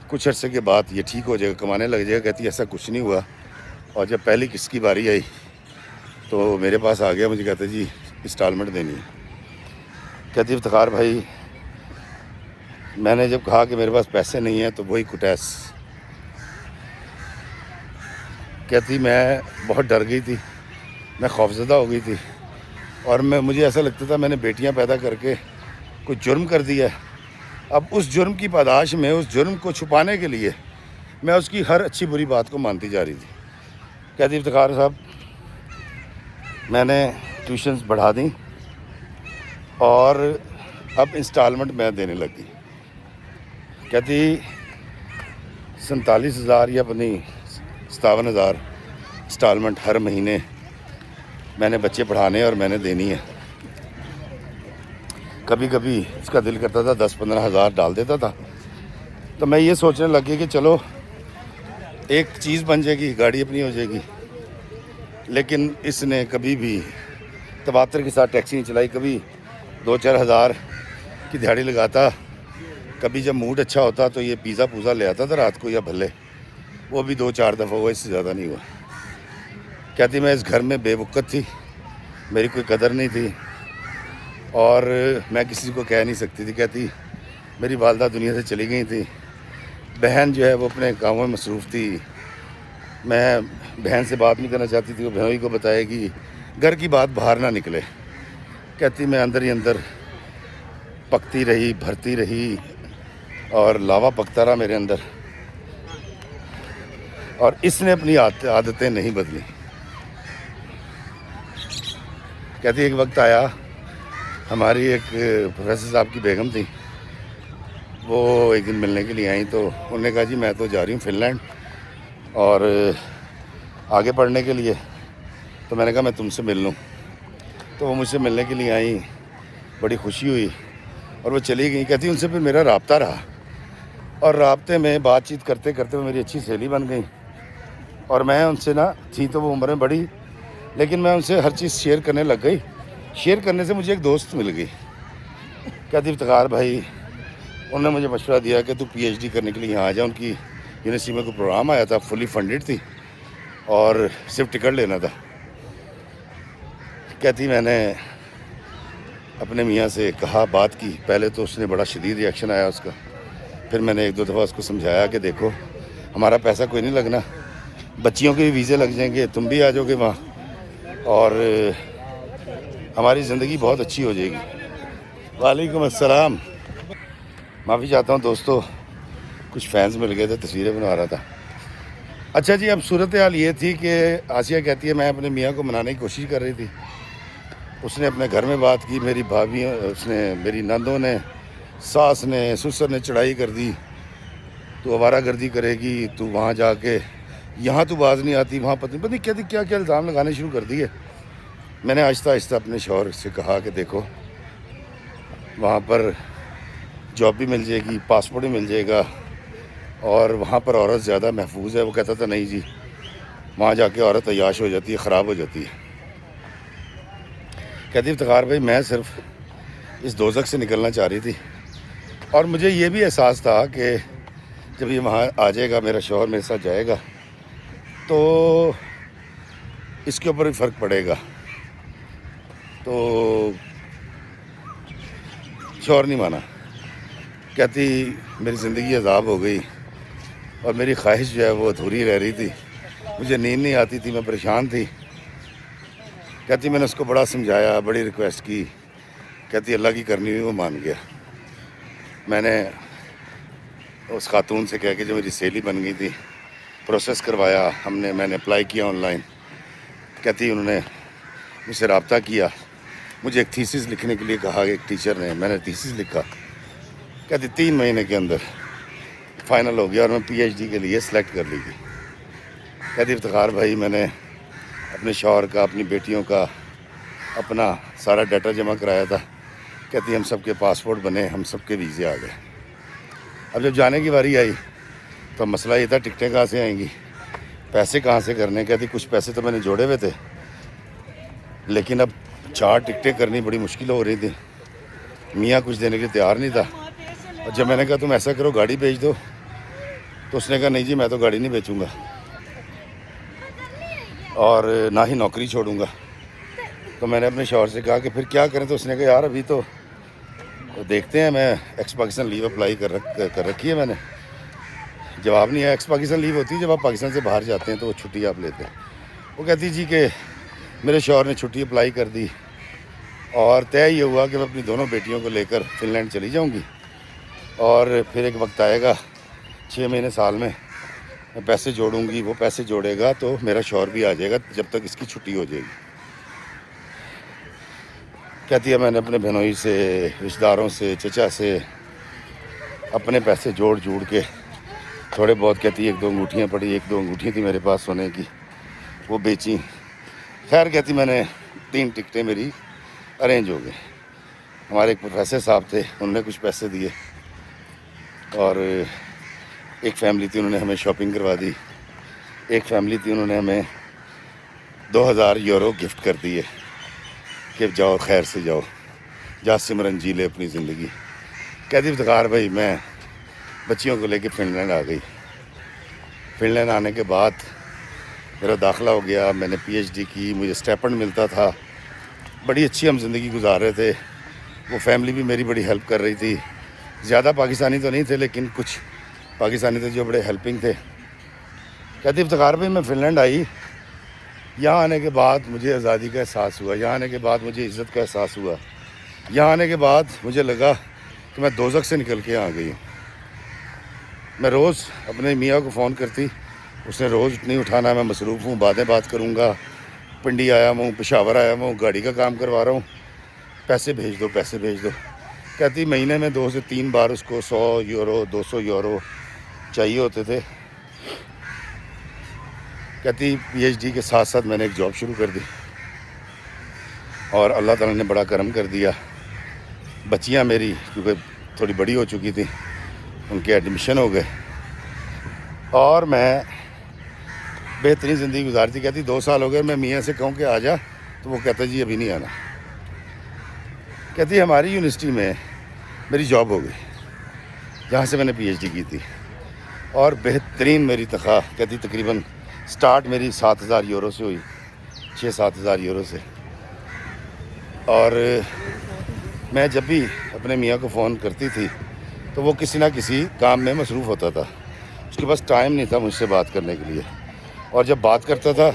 کچھ عرصے کے بعد یہ ٹھیک ہو جائے گا, کمانے لگ جائے گا. کہتی ایسا کچھ نہیں ہوا, اور جب پہلی قسط کی باری آئی تو میرے پاس آ گیا, مجھے کہتا جی انسٹالمنٹ دینی ہے. کہتی افتخار بھائی میں نے جب کہا کہ میرے پاس پیسے نہیں ہیں تو وہی کٹیس. کہتی میں بہت ڈر گئی تھی, میں خوفزدہ ہو گئی تھی, اور مجھے ایسا لگتا تھا میں نے بیٹیاں پیدا کر کے کوئی جرم کر دیا ہے. اب اس جرم کی پاداش میں, اس جرم کو چھپانے کے لیے میں اس کی ہر اچھی بری بات کو مانتی جا رہی تھی. کہتی افتخار صاحب میں نے ٹیوشنز بڑھا دیں اور اب انسٹالمنٹ میں دینے لگی. کہتی 47,000 یا اپنی 57,000 انسٹالمنٹ ہر مہینے میں نے بچے پڑھانے اور میں نے دینی ہے. کبھی کبھی اس کا دل کرتا تھا 10-15 ہزار ڈال دیتا تھا. تو میں یہ سوچنے لگ گئی کہ چلو ایک چیز بن جائے گی, گاڑی اپنی ہو جائے گی. لیکن اس نے کبھی بھی تباتر کے ساتھ ٹیکسی نہیں چلائی. کبھی 2-4 ہزار کی دیہڑی لگاتا, کبھی جب موڈ اچھا ہوتا تو یہ پیزا پوزا لے آتا تھا رات کو یا بھلے, وہ بھی 2-4 دفعہ ہوا, اس سے زیادہ نہیں ہوا. کہتی میں اس گھر میں بے وقت تھی, میری کوئی قدر نہیں تھی, اور میں کسی کو کہہ نہیں سکتی تھی. کہتی میری والدہ دنیا سے چلی گئی تھی, بہن جو ہے وہ اپنے کاموں میں مصروف تھی, میں بہن سے بات نہیں کرنا چاہتی تھی, وہ بہنوئی کو بتائے گی, گھر کی بات باہر نہ نکلے. کہتی میں اندر ہی اندر پکتی رہی, بھرتی رہی, اور لاوا پکتا رہا میرے اندر, اور اس نے اپنی عادتیں نہیں بدلی. کہتی ایک وقت آیا, ہماری ایک پروفیسر صاحب کی بیگم تھی, وہ ایک دن ملنے کے لیے آئیں, تو انہوں نے کہا جی میں تو جا رہی ہوں فن لینڈ اور آگے پڑھنے کے لیے. تو میں نے کہا میں تم سے مل لوں. تو وہ مجھ سے ملنے کے لیے آئیں, بڑی خوشی ہوئی اور وہ چلی گئی. کہتی ان سے پھر میرا رابطہ رہا, اور رابطے میں بات چیت کرتے کرتے وہ میری اچھی سہیلی بن گئی. اور میں ان سے نہ تھی تو وہ عمر میں بڑی, لیکن میں ان سے ہر چیز شیئر کرنے لگ گئی. شیئر کرنے سے مجھے ایک دوست مل گئی. کہتی افتخار بھائی انہوں نے مجھے مشورہ دیا کہ تو PhD کرنے کے لیے یہاں آ جا. ان کی یونیورسٹی میں کوئی پروگرام آیا تھا, فلی فنڈڈ تھی, اور صرف ٹکٹ لینا تھا. کہتی میں نے اپنے میاں سے کہا, بات کی. پہلے تو اس نے بڑا شدید ریئیکشن آیا اس کا. پھر میں نے 1-2 دفعہ اس کو سمجھایا کہ دیکھو ہمارا پیسہ کوئی نہیں لگنا, بچیوں کے بھی ویزے لگ جائیں گے, تم بھی آ جاؤ گے وہاں, اور ہماری زندگی بہت اچھی ہو جائے گی. وعلیکم السلام. معافی چاہتا ہوں دوستو, کچھ فینس مل گئے تھے, تصویریں بنوا رہا تھا. اچھا جی, اب صورتحال یہ تھی کہ آسیہ کہتی ہے میں اپنے میاں کو منانے کی کوشش کر رہی تھی. اس نے اپنے گھر میں بات کی, میری بھابھیوں, اس نے میری نندوں نے, ساس نے, سسر نے چڑھائی کر دی, تو آوارہ گردی کرے گی, تو وہاں جا کے, یہاں تو باز نہیں آتی, وہاں پتہ نہیں کہتی کیا کیا الزام لگانے شروع کر دیے. میں نے آہستہ آہستہ اپنے شوہر سے کہا کہ دیکھو وہاں پر جاب بھی مل جائے گی, پاسپورٹ بھی مل جائے گا, اور وہاں پر عورت زیادہ محفوظ ہے. وہ کہتا تھا نہیں جی وہاں جا کے عورت عیاش ہو جاتی ہے، خراب ہو جاتی ہے. کہتی افتخار بھائی میں صرف اس دوزخ سے نکلنا چاہ رہی تھی، اور مجھے یہ بھی احساس تھا کہ جب یہ وہاں آ جائے گا، میرا شوہر میرے ساتھ جائے گا، تو اس کے اوپر بھی فرق پڑے گا. تو شوہر نہیں مانا. کہتی میری زندگی عذاب ہو گئی اور میری خواہش جو ہے وہ ادھوری رہ رہی تھی، مجھے نیند نہیں آتی تھی، میں پریشان تھی. کہتی میں نے اس کو بڑا سمجھایا، بڑی ریکویسٹ کی. کہتی اللہ کی کرنی ہوئی وہ مان گیا. میں نے اس خاتون سے کہہ کے جو میری سہیلی بن گئی تھی پروسیس کروایا، میں نے اپلائی کیا آن لائن. کہتی انہوں نے مجھ سے رابطہ کیا، مجھے ایک تھیسس لکھنے کے لیے کہا ایک ٹیچر نے. میں نے تھیسس لکھا. کہتی 3 مہینے کے اندر فائنل ہو گیا اور میں پی ایچ ڈی کے لیے سلیکٹ کر لی گئی. کہتی افتخار بھائی میں نے اپنے شوہر کا، اپنی بیٹیوں کا، اپنا سارا ڈیٹا جمع کرایا تھا. کہتی ہم سب کے پاسپورٹ بنے، ہم سب کے ویزے آ گئے. اب جب جانے کی باری آئی تو مسئلہ یہ تھا ٹکٹیں کہاں سے آئیں گی، پیسے کہاں سے کرنے. کہتی کچھ پیسے تو میں نے جوڑے ہوئے تھے، لیکن اب 4 ٹکٹیں کرنی بڑی مشکل ہو رہی تھی. میاں کچھ دینے کے لیے تیار نہیں تھا. اور جب میں نے کہا تم ایسا کرو گاڑی بیچ دو، تو اس نے کہا نہیں جی میں تو گاڑی نہیں بیچوں گا اور نہ ہی نوکری چھوڑوں گا. تو میں نے اپنے شوہر سے کہا کہ پھر کیا کریں. تو اس نے کہا یار ابھی تو دیکھتے ہیں، میں ایکس پاکستان لیو اپلائی کر رکھی ہے میں نے. جواب نہیں آیا. ایکس پاکستان لیو ہوتی ہے جب آپ پاکستان سے باہر جاتے ہیں تو وہ چھٹی آپ لیتے ہیں. وہ کہتی جی کہ میرے شوہر نے چھٹی اپلائی کر دی اور طے یہ ہوا کہ میں اپنی دونوں بیٹیوں کو لے کر فن لینڈ چلی جاؤں گی، اور پھر ایک وقت آئے گا 6 مہینے سال میں پیسے جوڑوں گی. وہ پیسے جوڑے گا تو میرا شوہر بھی آ جائے گا جب تک اس کی چھٹی ہو جائے گی. کہتی ہے میں نے اپنے بہنوئی سے، رشتہ داروں سے، چچا سے اپنے پیسے جوڑ کے تھوڑے بہت، کہتی 1-2 انگوٹھیاں پڑی، 1-2 انگوٹھیاں تھی میرے پاس سونے کی، وہ بیچیں. خیر کہتی میں نے 3 ٹکٹیں میری ارینج ہو گئی. ہمارے ایک پروفیسر صاحب تھے، انہوں نے کچھ پیسے دیے، اور ایک فیملی تھی انہوں نے ہمیں شاپنگ کروا دی. ایک فیملی تھی انہوں نے ہمیں 2000 یورو گفٹ کر دیے کہ جاؤ خیر سے جاؤ، جا سمرن جی لے اپنی زندگی. کہتی افتخار بھائی میں بچیوں کو لے کے فن لینڈ آ گئی. فن لینڈ آنے کے بعد میرا داخلہ ہو گیا، میں نے پی ایچ ڈی کی، مجھے اسٹیپنڈ ملتا تھا، بڑی اچھی ہم زندگی گزار رہے تھے. وہ فیملی بھی میری بڑی ہیلپ کر رہی تھی. زیادہ پاکستانی تو نہیں تھے لیکن کچھ پاکستانی تھے جو بڑے ہیلپنگ تھے. کہتی افتخار بھائی میں فن لینڈ آئی، یہاں آنے کے بعد مجھے آزادی کا احساس ہوا، یہاں آنے کے بعد مجھے عزت کا احساس ہوا. یہاں آنے کے بعد مجھے لگا کہ میں دوزخ سے نکل کے آ گئی ہوں. میں روز اپنے میاں کو فون کرتی، اس نے روز نہیں اٹھانا، میں مصروف ہوں، بعدیں بات کروں گا، پنڈی آیا ہوں، پشاور آیا ہوں، گاڑی کا کام کروا رہا ہوں، پیسے بھیج دو پیسے بھیج دو. کہتی مہینے میں 2 سے 3 بار اس کو 100 یورو 200 یورو چاہیے ہوتے تھے. کہتی پی ایچ ڈی کے ساتھ ساتھ میں نے ایک جاب شروع کر دی اور اللہ تعالیٰ نے بڑا کرم کر دیا. بچیاں میری کیونکہ تھوڑی بڑی ہو چکی تھیں، ان کے ایڈمیشن ہو گئے اور میں بہترین زندگی گزارتی. کہتی 2 سال ہو گئے، میں میاں سے کہوں کہ آ جا تو وہ کہتا جی ابھی نہیں آنا. کہتی ہماری یونیورسٹی میں میری جاب ہو گئی جہاں سے میں نے پی ایچ ڈی کی تھی، اور بہترین میری تنخواہ. کہتی تقریباً سٹارٹ میری 7000 یورو سے ہوئی، 6-7 ہزار یورو سے. اور میں جب بھی اپنے میاں کو فون کرتی تھی تو وہ کسی نہ کسی کام میں مصروف ہوتا تھا، اس کے پاس ٹائم نہیں تھا مجھ سے بات کرنے کے لیے. اور جب بات کرتا تھا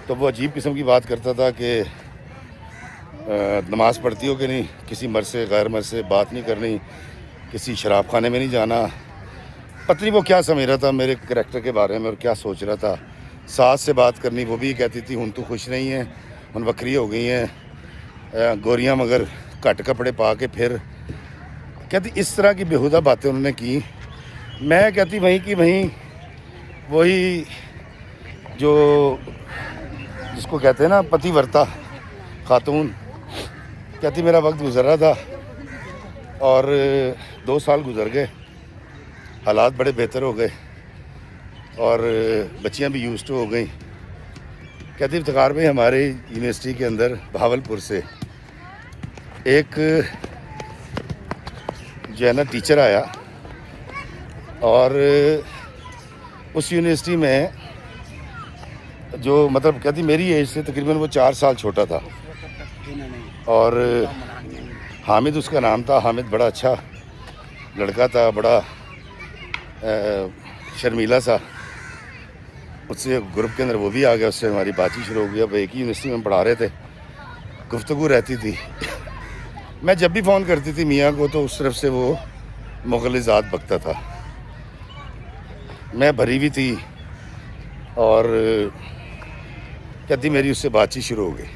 تو وہ عجیب قسم کی بات کرتا تھا کہ نماز پڑھتی ہو کہ نہیں، کسی مرد سے غیر مرد سے بات نہیں کرنی، کسی شراب خانے میں نہیں جانا. پتہ نہیں وہ کیا سمجھ رہا تھا میرے کریکٹر کے بارے میں اور کیا سوچ رہا تھا. ساس سے بات کرنی، وہ بھی کہتی تھی ہن تو خوش نہیں ہیں، ہن بکری ہو گئی ہیں گوریاں مگر کٹ کپڑے پا کے پھر. کہتی اس طرح کی بیہودہ باتیں انہوں نے کی. میں کہتی وہیں کی وہیں وہی جو جس کو کہتے ہیں نا پتی ورتا خاتون. کہتی میرا وقت گزر رہا تھا اور 2 سال گزر گئے، حالات بڑے بہتر ہو گئے اور بچیاں بھی یوزڈ ہو گئیں. کہتی افتخار بھائی ہمارے یونیورسٹی کے اندر بہاولپور سے ایک جو ہے نا ٹیچر آیا اور اس یونیورسٹی میں جو مطلب کہتی میری ایج سے تقریباً وہ 4 سال چھوٹا تھا اور حامد اس کا نام تھا. حامد بڑا اچھا لڑکا تھا, بڑا شرمیلا سا. اس سے گروپ کے اندر وہ بھی آ گیا, اس سے ہماری بات چیت شروع ہو گئی. اب ایک ہی یونیورسٹی میں پڑھا رہے تھے, گفتگو رہتی تھی. میں جب بھی فون کرتی تھی میاں کو تو اس طرف سے وہ مغلظات بکتا تھا. میں بھری ہوئی تھی اور کہتی میری اس سے بات چیت شروع ہو گئی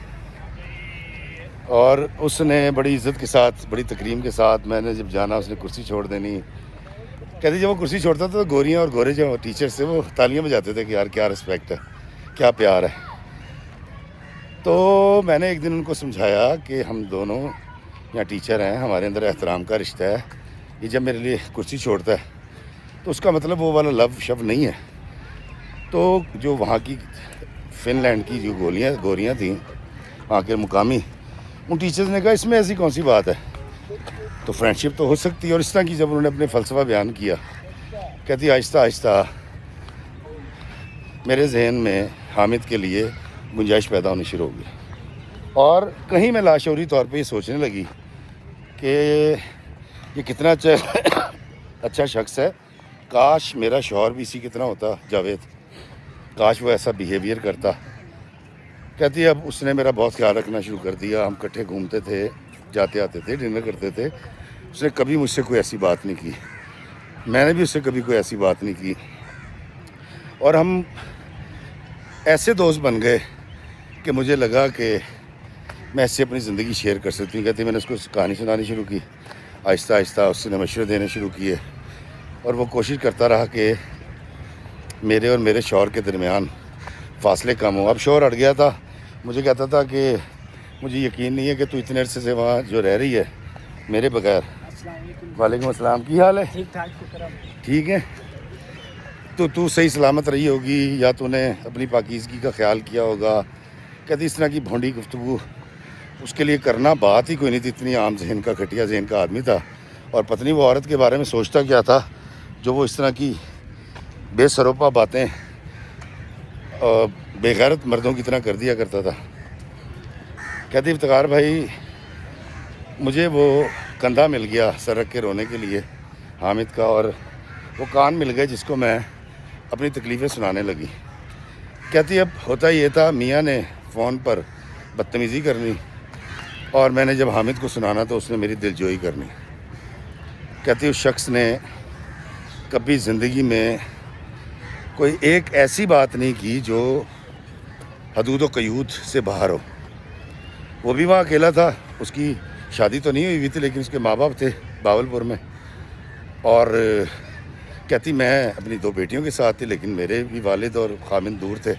اور اس نے بڑی عزت کے ساتھ, بڑی تکریم کے ساتھ, میں نے جب جانا اس نے کرسی چھوڑ دینی. کہتی جب وہ کرسی چھوڑتا تھا تو گوریاں اور گورے جو ٹیچرس تھے وہ تالیاں بجاتے تھے کہ یار کیا رسپیکٹ ہے, کیا پیار ہے. تو میں نے ایک دن ان کو سمجھایا کہ ہم دونوں یہاں ٹیچر ہیں, ہمارے اندر احترام کا رشتہ ہے. یہ جب میرے لیے کرسی چھوڑتا ہے تو اس کا مطلب وہ والا لو شو نہیں ہے. تو جو وہاں کی فن لینڈ کی جو گوریاں تھیں وہاں کے مقامی, ان ٹیچرز نے کہا اس میں ایسی کون سی بات ہے, تو فرینڈ شپ تو ہو سکتی ہے. اور اس طرح کی جب انہوں نے اپنے فلسفہ بیان کیا, کہتی آہستہ آہستہ میرے ذہن میں حامد کے لیے گنجائش پیدا ہونی شروع ہو گئی اور کہیں میں لاشعوری طور پہ یہ سوچنے لگی کہ یہ کتنا اچھا شخص ہے, کاش میرا شوہر بھی اسی کتنا ہوتا جاوید, کاش وہ ایسا بیہیویئر کرتا. کہتی اب اس نے میرا بہت خیال رکھنا شروع کر دیا. ہم اکٹھے گھومتے تھے, جاتے آتے تھے, ڈنر کرتے تھے. اس نے کبھی مجھ سے کوئی ایسی بات نہیں کی, میں نے بھی اس سے کبھی کوئی ایسی بات نہیں کی. اور ہم ایسے دوست بن گئے کہ مجھے لگا کہ میں اس سے اپنی زندگی شیئر کر سکتی ہوں. کہتی میں نے اس کو کہانی سنانی شروع کی, آہستہ آہستہ اس سے مشورے دینے شروع کیے اور وہ کوشش کرتا رہا کہ میرے اور میرے شوہر کے درمیان فاصلے کم ہوں. اب شوہر اڑ گیا تھا, مجھے کہتا تھا کہ مجھے یقین نہیں ہے کہ تو اتنے عرصے سے وہاں جو رہ رہی ہے میرے بغیر. وعلیکم السلام, کی حال ہے؟ ٹھیک ٹھاک, شکر. ٹھیک ہے, تو صحیح سلامت رہی ہوگی یا تو نے اپنی پاکیزگی کا خیال کیا ہوگا. کہتی اس طرح کی بھونڈی گفتگو اس کے لیے کرنا بات ہی کوئی نہیں تھی. اتنی عام ذہن کا, گھٹیا ذہن کا آدمی تھا اور پتہ نہیں وہ عورت کے بارے میں سوچتا کیا تھا جو وہ اس طرح کی بے سروپا باتیں بے غیرت مردوں کی طرح کر دیا کرتا تھا. کہتی افتخار بھائی مجھے وہ کندھا مل گیا سر رکھ کے رونے کے لیے حامد کا, اور وہ کان مل گئے جس کو میں اپنی تکلیفیں سنانے لگی. کہتی اب ہوتا یہ تھا, میاں نے فون پر بدتمیزی کرنی اور میں نے جب حامد کو سنانا تو اس نے میری دل جوئی کرنی. کہتی اس شخص نے کبھی زندگی میں کوئی ایک ایسی بات نہیں کی جو حدود و قیود سے باہر ہو. وہ بھی وہاں اکیلا تھا, اس کی شادی تو نہیں ہوئی تھی لیکن اس کے ماں باپ تھے بہاولپور میں. اور کہتی میں اپنی 2 بیٹیوں کے ساتھ تھی لیکن میرے بھی والد اور خامند دور تھے.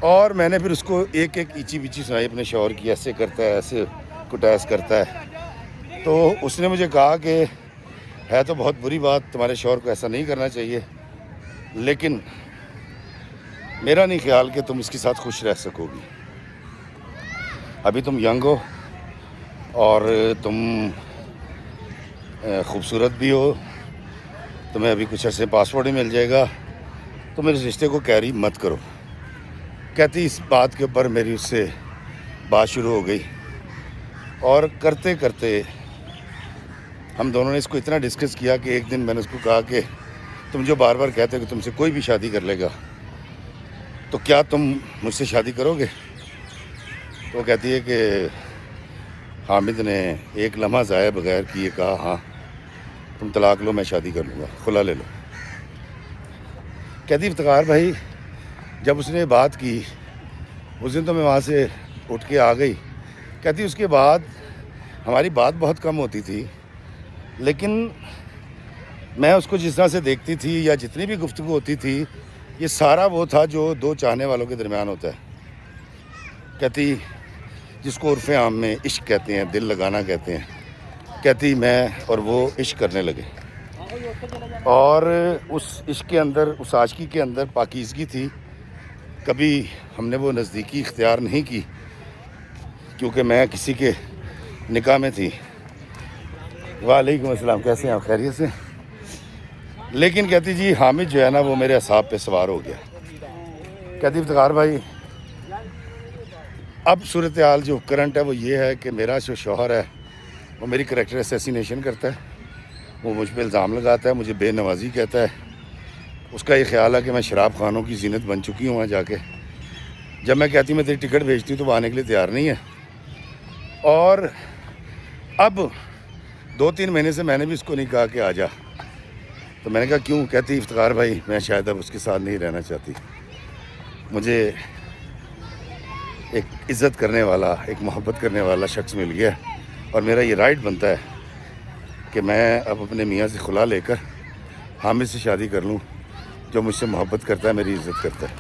اور میں نے پھر اس کو ایک ایک ایچی بیچی سنائی اپنے شوہر کی, ایسے کرتا ہے, ایسے کٹیس کرتا ہے. تو اس نے مجھے کہا کہ ہے تو بہت بری بات, تمہارے شوہر کو ایسا نہیں کرنا چاہیے, لیکن میرا نہیں خیال کہ تم اس کے ساتھ خوش رہ سکو گی. ابھی تم ینگ ہو اور تم خوبصورت بھی ہو, تمہیں ابھی کچھ عرصے پاسپورٹ ہی مل جائے گا, تم اس رشتے کو کیری مت کرو. کہتی اس بات کے اوپر میری اس سے بات شروع ہو گئی اور کرتے کرتے ہم دونوں نے اس کو اتنا ڈسکس کیا کہ ایک دن میں نے اس کو کہا کہ تم جو بار بار کہتے ہو کہ تم سے کوئی بھی شادی کر لے گا تو کیا تم مجھ سے شادی کرو گے؟ تو وہ کہتی ہے کہ حامد نے ایک لمحہ ضائع بغیر کیے کہا ہاں تم طلاق لو, میں شادی کر لوں گا, خلا لے لو. کہتی افتخار بھائی جب اس نے بات کی اس دن تو میں وہاں سے اٹھ کے آ گئی. کہتی اس کے بعد ہماری بات بہت کم ہوتی تھی لیکن میں اس کو جس طرح سے دیکھتی تھی یا جتنی بھی گفتگو ہوتی تھی یہ سارا وہ تھا جو 2 چاہنے والوں کے درمیان ہوتا ہے. کہتی جس کو عرف عام میں عشق کہتے ہیں, دل لگانا کہتے ہیں. کہتی میں اور وہ عشق کرنے لگے اور اس عشق کے اندر, اس عاشقی کے اندر پاکیزگی تھی. کبھی ہم نے وہ نزدیکی اختیار نہیں کی کیونکہ میں کسی کے نکاح میں تھی. وعلیکم السلام، کیسے ہیں آپ؟ خیریت سے؟ لیکن کہتی جی حامد جو ہے نا وہ میرے اعصاب پہ سوار ہو گیا. کہتی افتخار بھائی اب صورتحال جو کرنٹ ہے وہ یہ ہے کہ میرا جو شوہر ہے وہ میری کریکٹر اسیسینیشن کرتا ہے، وہ مجھ پہ الزام لگاتا ہے، مجھے بے نوازی کہتا ہے. اس کا یہ خیال ہے کہ میں شراب خانوں کی زینت بن چکی ہوں وہاں جا کے. جب میں کہتی ہوں میں تیری ٹکٹ بھیجتی ہوں تو وہ آنے کے لیے تیار نہیں ہے. اور اب 2-3 مہینے سے میں نے بھی اس کو نہیں کہا کہ آ جا. تو میں نے کہا کیوں؟ کہتی افتخار بھائی میں شاید اب اس کے ساتھ نہیں رہنا چاہتی. مجھے ایک عزت کرنے والا، ایک محبت کرنے والا شخص مل گیا اور میرا یہ رائٹ بنتا ہے کہ میں اب اپنے میاں سے خلا لے کر حامد سے شادی کر لوں جو مجھ سے محبت کرتا ہے، میری عزت کرتا ہے.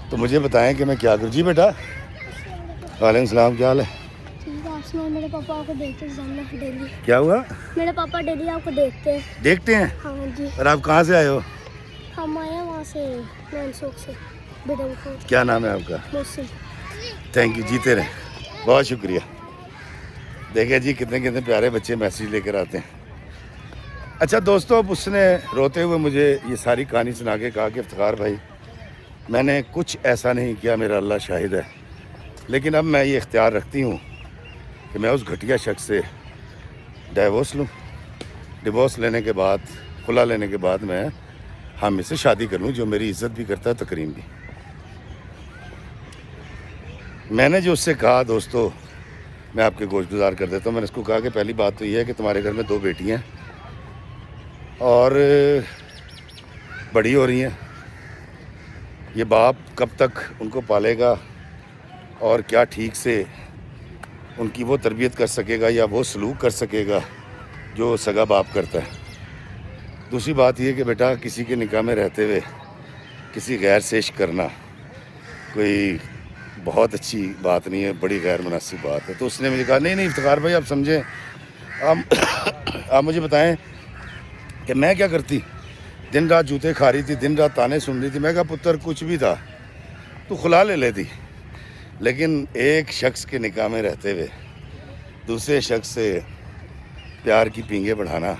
تو مجھے بتائیں کہ میں کیا کروں. جی بیٹا. وعلیکم السلام، کیا حال ہے؟ میرے پاپا آپ کو دیکھتے ہیں ڈیلی. کیا ہوا؟ میرے پاپا ڈیلی آپ کو دیکھتے ہیں. دیکھتے ہیں؟ ہاں جی. اور آپ کہاں سے آئے ہو؟ ہم آئے ہیں وہاں سے مینسوک سے. کیا نام ہے آپ کا؟ محسن. تھینک یو، جیتے رہیں. بہت شکریہ. دیکھیں جی کتنے پیارے بچے میسیج لے کر آتے ہیں. اچھا دوستو، اب اس نے روتے ہوئے مجھے یہ ساری کہانی سنا کے کہا کہ افتخار بھائی میں نے کچھ ایسا نہیں کیا، میرا اللہ شاہد ہے، لیکن اب میں یہ اختیار رکھتی ہوں کہ میں اس گھٹیا شخص سے ڈیورس لوں. ڈیورس لینے کے بعد، خلا لینے کے بعد میں حامد سے شادی کر لوں جو میری عزت بھی کرتا ہے، تکریم بھی. میں نے جو اس سے کہا دوستو، میں آپ کے گوش گزار کر دیتا ہوں. میں نے اس کو کہا کہ پہلی بات تو یہ ہے کہ تمہارے گھر میں 2 بیٹیاں ہیں اور بڑی ہو رہی ہیں. یہ باپ کب تک ان کو پالے گا اور کیا ٹھیک سے ان کی وہ تربیت کر سکے گا یا وہ سلوک کر سکے گا جو سگا باپ کرتا ہے. دوسری بات یہ کہ بیٹا کسی کے نکاح میں رہتے ہوئے کسی غیر سے عشق کرنا کوئی بہت اچھی بات نہیں ہے، بڑی غیر مناسب بات ہے. تو اس نے مجھے کہا نہیں افتخار بھائی آپ سمجھیں، آپ مجھے بتائیں کہ میں کیا کرتی. دن رات جوتے کھا رہی تھی، دن رات تانے سن رہی تھی. میں کہا پتر کچھ بھی تھا تو خلا لے لیتی، لیکن ایک شخص کے نکاح میں رہتے ہوئے دوسرے شخص سے پیار کی پینگیں بڑھانا،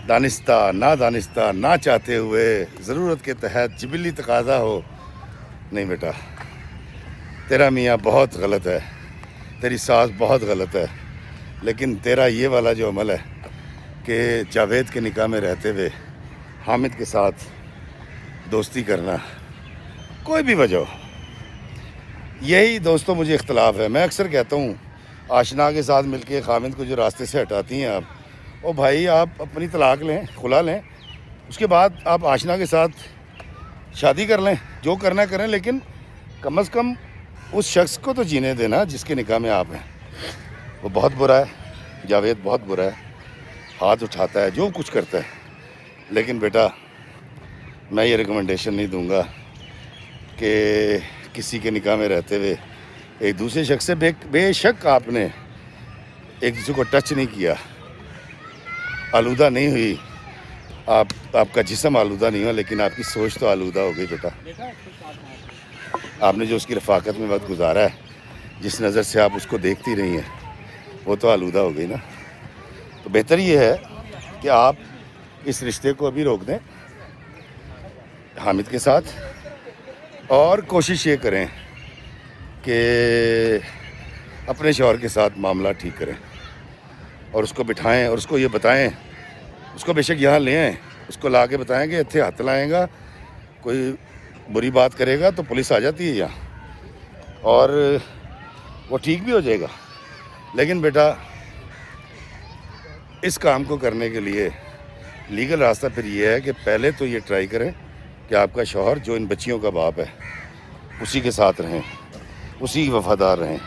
دانستہ نادانستہ نہ چاہتے ہوئے ضرورت کے تحت جبلی تقاضا ہو، نہیں بیٹا تیرا میاں بہت غلط ہے، تیری ساس بہت غلط ہے، لیکن تیرا یہ والا جو عمل ہے کہ جاوید کے نکاح میں رہتے ہوئے حامد کے ساتھ دوستی کرنا، کوئی بھی وجہ ہو، یہی دوستوں مجھے اختلاف ہے. میں اکثر کہتا ہوں آشنا کے ساتھ مل کے حامد کو جو راستے سے ہٹاتی ہیں آپ، او بھائی آپ اپنی طلاق لیں، خلا لیں، اس کے بعد آپ آشنا کے ساتھ شادی کر لیں، جو کرنا کریں، لیکن کم از کم اس شخص کو تو جینے دینا جس کے نکاح میں آپ ہیں. وہ بہت برا ہے، جاوید بہت برا ہے، ہاتھ اٹھاتا ہے، جو کچھ کرتا ہے، لیکن بیٹا میں یہ ریکمنڈیشن نہیں دوں گا کہ کسی کے نکاح میں رہتے ہوئے ایک دوسرے شخص سے بے شک آپ نے ایک دوسرے کو ٹچ نہیں کیا، آلودہ نہیں ہوئی، آپ کا جسم آلودہ نہیں ہوا، لیکن آپ کی سوچ تو آلودہ ہو گئی. بیٹا آپ نے جو اس کی رفاقت میں وقت گزارا ہے، جس نظر سے آپ اس کو دیکھتی رہی ہیں، وہ تو آلودہ ہو گئی نا. تو بہتر یہ ہے کہ آپ اس رشتے کو ابھی روک دیں حامد کے ساتھ، اور کوشش یہ کریں کہ اپنے شوہر کے ساتھ معاملہ ٹھیک کریں اور اس کو بٹھائیں اور اس کو یہ بتائیں، اس کو بے شک یہاں لے آئیں، اس کو لا کے بتائیں کہ اتنے ہاتھ لائیں گا، کوئی بری بات کرے گا تو پولیس آ جاتی ہے یہاں اور وہ ٹھیک بھی ہو جائے گا. لیکن بیٹا اس کام کو کرنے کے لیے لیگل راستہ پھر یہ ہے کہ پہلے تو یہ ٹرائی کریں کہ آپ کا شوہر جو ان بچیوں کا باپ ہے اسی کے ساتھ رہیں، اسی کی وفادار رہیں.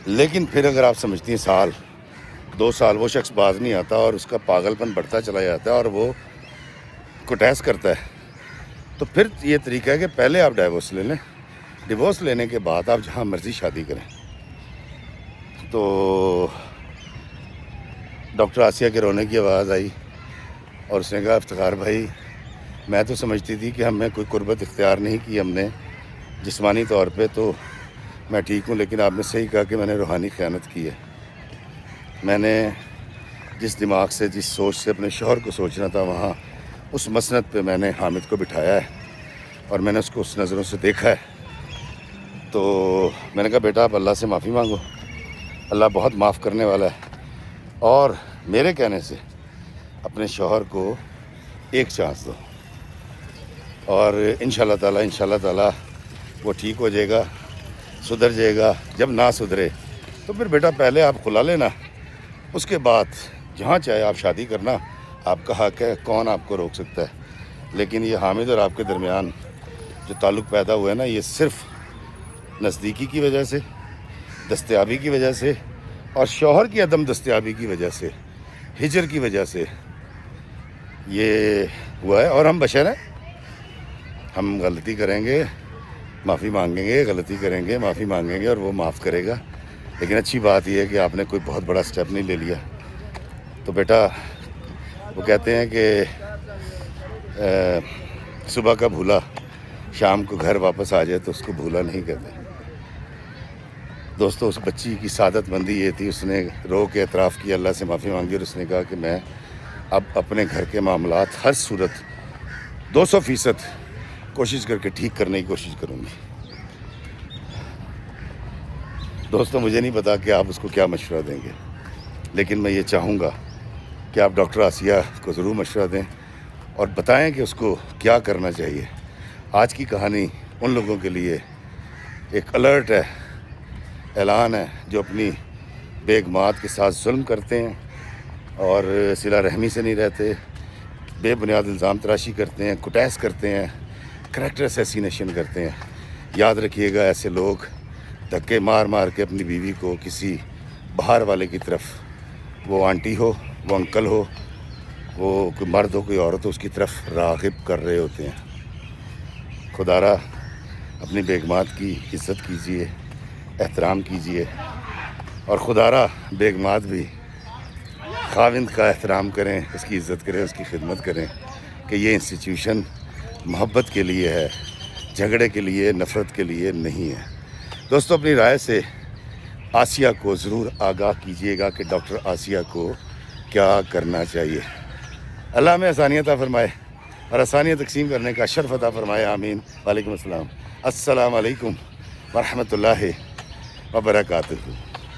لیکن پھر اگر آپ سمجھتی ہیں 1-2 سال وہ شخص باز نہیں آتا اور اس کا پاگل پن بڑھتا چلا جاتا ہے اور وہ کوٹیس کرتا ہے، تو پھر یہ طریقہ ہے کہ پہلے آپ ڈائیورس لے لیں، ڈیورس لینے کے بعد آپ جہاں مرضی شادی کریں. تو ڈاکٹر آسیہ کے رونے کی آواز آئی اور اس نے کہا افتخار بھائی میں تو سمجھتی تھی کہ ہمیں کوئی قربت اختیار نہیں کی ہم نے جسمانی طور پہ، تو میں ٹھیک ہوں، لیکن آپ نے صحیح کہا کہ میں نے روحانی خیانت کی ہے۔ میں نے جس دماغ سے، جس سوچ سے اپنے شوہر کو سوچنا تھا، وہاں اس مسند پہ میں نے حامد کو بٹھایا ہے اور میں نے اس کو اس نظروں سے دیکھا ہے۔ تو میں نے کہا بیٹا آپ اللہ سے معافی مانگو، اللہ بہت معاف کرنے والا ہے، اور میرے کہنے سے اپنے شوہر کو ایک چانس دو، اور انشاءاللہ تعالیٰ وہ ٹھیک ہو جائے گا، سدھر جائے گا۔ جب نہ سدھرے تو پھر بیٹا پہلے آپ کھلا لینا، اس کے بعد جہاں چاہے آپ شادی کرنا، آپ کا حق ہے، کون آپ کو روک سکتا ہے۔ لیکن یہ حامد اور آپ کے درمیان جو تعلق پیدا ہوا ہے نا، یہ صرف نزدیکی کی وجہ سے، دستیابی کی وجہ سے، اور شوہر کی عدم دستیابی کی وجہ سے، ہجر کی وجہ سے یہ ہوا ہے۔ اور ہم بشر ہیں، ہم غلطی کریں گے، معافی مانگیں گے، غلطی کریں گے، معافی مانگیں گے، اور وہ معاف کرے گا۔ لیکن اچھی بات یہ ہے کہ آپ نے کوئی بہت بڑا سٹیپ نہیں لے لیا۔ تو بیٹا وہ کہتے ہیں کہ صبح کا بھولا شام کو گھر واپس آ جائے تو اس کو بھولا نہیں کہتے۔ دوستو اس بچی کی سعادت مندی یہ تھی، اس نے رو کے اعتراف کیا، اللہ سے معافی مانگی، اور اس نے کہا کہ میں اب اپنے گھر کے معاملات ہر صورت 200% کوشش کر کے ٹھیک کرنے کی کوشش کروں گی۔ دوستو مجھے نہیں پتا کہ آپ اس کو کیا مشورہ دیں گے، لیکن میں یہ چاہوں گا کہ آپ ڈاکٹر آسیہ کو ضرور مشورہ دیں اور بتائیں کہ اس کو کیا کرنا چاہیے۔ آج کی کہانی ان لوگوں کے لیے ایک الرٹ ہے، اعلان ہے، جو اپنی بیگمات کے ساتھ ظلم کرتے ہیں اور صلہ رحمی سے نہیں رہتے، بے بنیاد الزام تراشی کرتے ہیں، کٹیس کرتے ہیں، کریکٹر اسیسینیشن کرتے ہیں۔ یاد رکھیے گا ایسے لوگ دھکے مار مار کے اپنی بیوی کو کسی باہر والے کی طرف، وہ آنٹی ہو، وہ انکل ہو، وہ کوئی مرد ہو، کوئی عورت ہو، اس کی طرف راغب کر رہے ہوتے ہیں۔ خدا را اپنی بیگمات کی عزت کیجیے، احترام کیجیے، اور خدا را بیگمات بھی خاوند کا احترام کریں، اس کی عزت کریں، اس کی خدمت کریں، کہ یہ انسٹیٹیوشن محبت کے لیے ہے، جھگڑے کے لیے، نفرت کے لیے نہیں ہے۔ دوستو اپنی رائے سے آسیہ کو ضرور آگاہ کیجیے گا کہ ڈاکٹر آسیہ کو کیا کرنا چاہیے۔ اللہ میں آسانیت عطا فرمائے اور آسانیاں تقسیم کرنے کا شرف عطا فرمائے، آمین۔ وعلیکم السلام، السلام علیکم ورحمۃ اللہ وبرکاتہ۔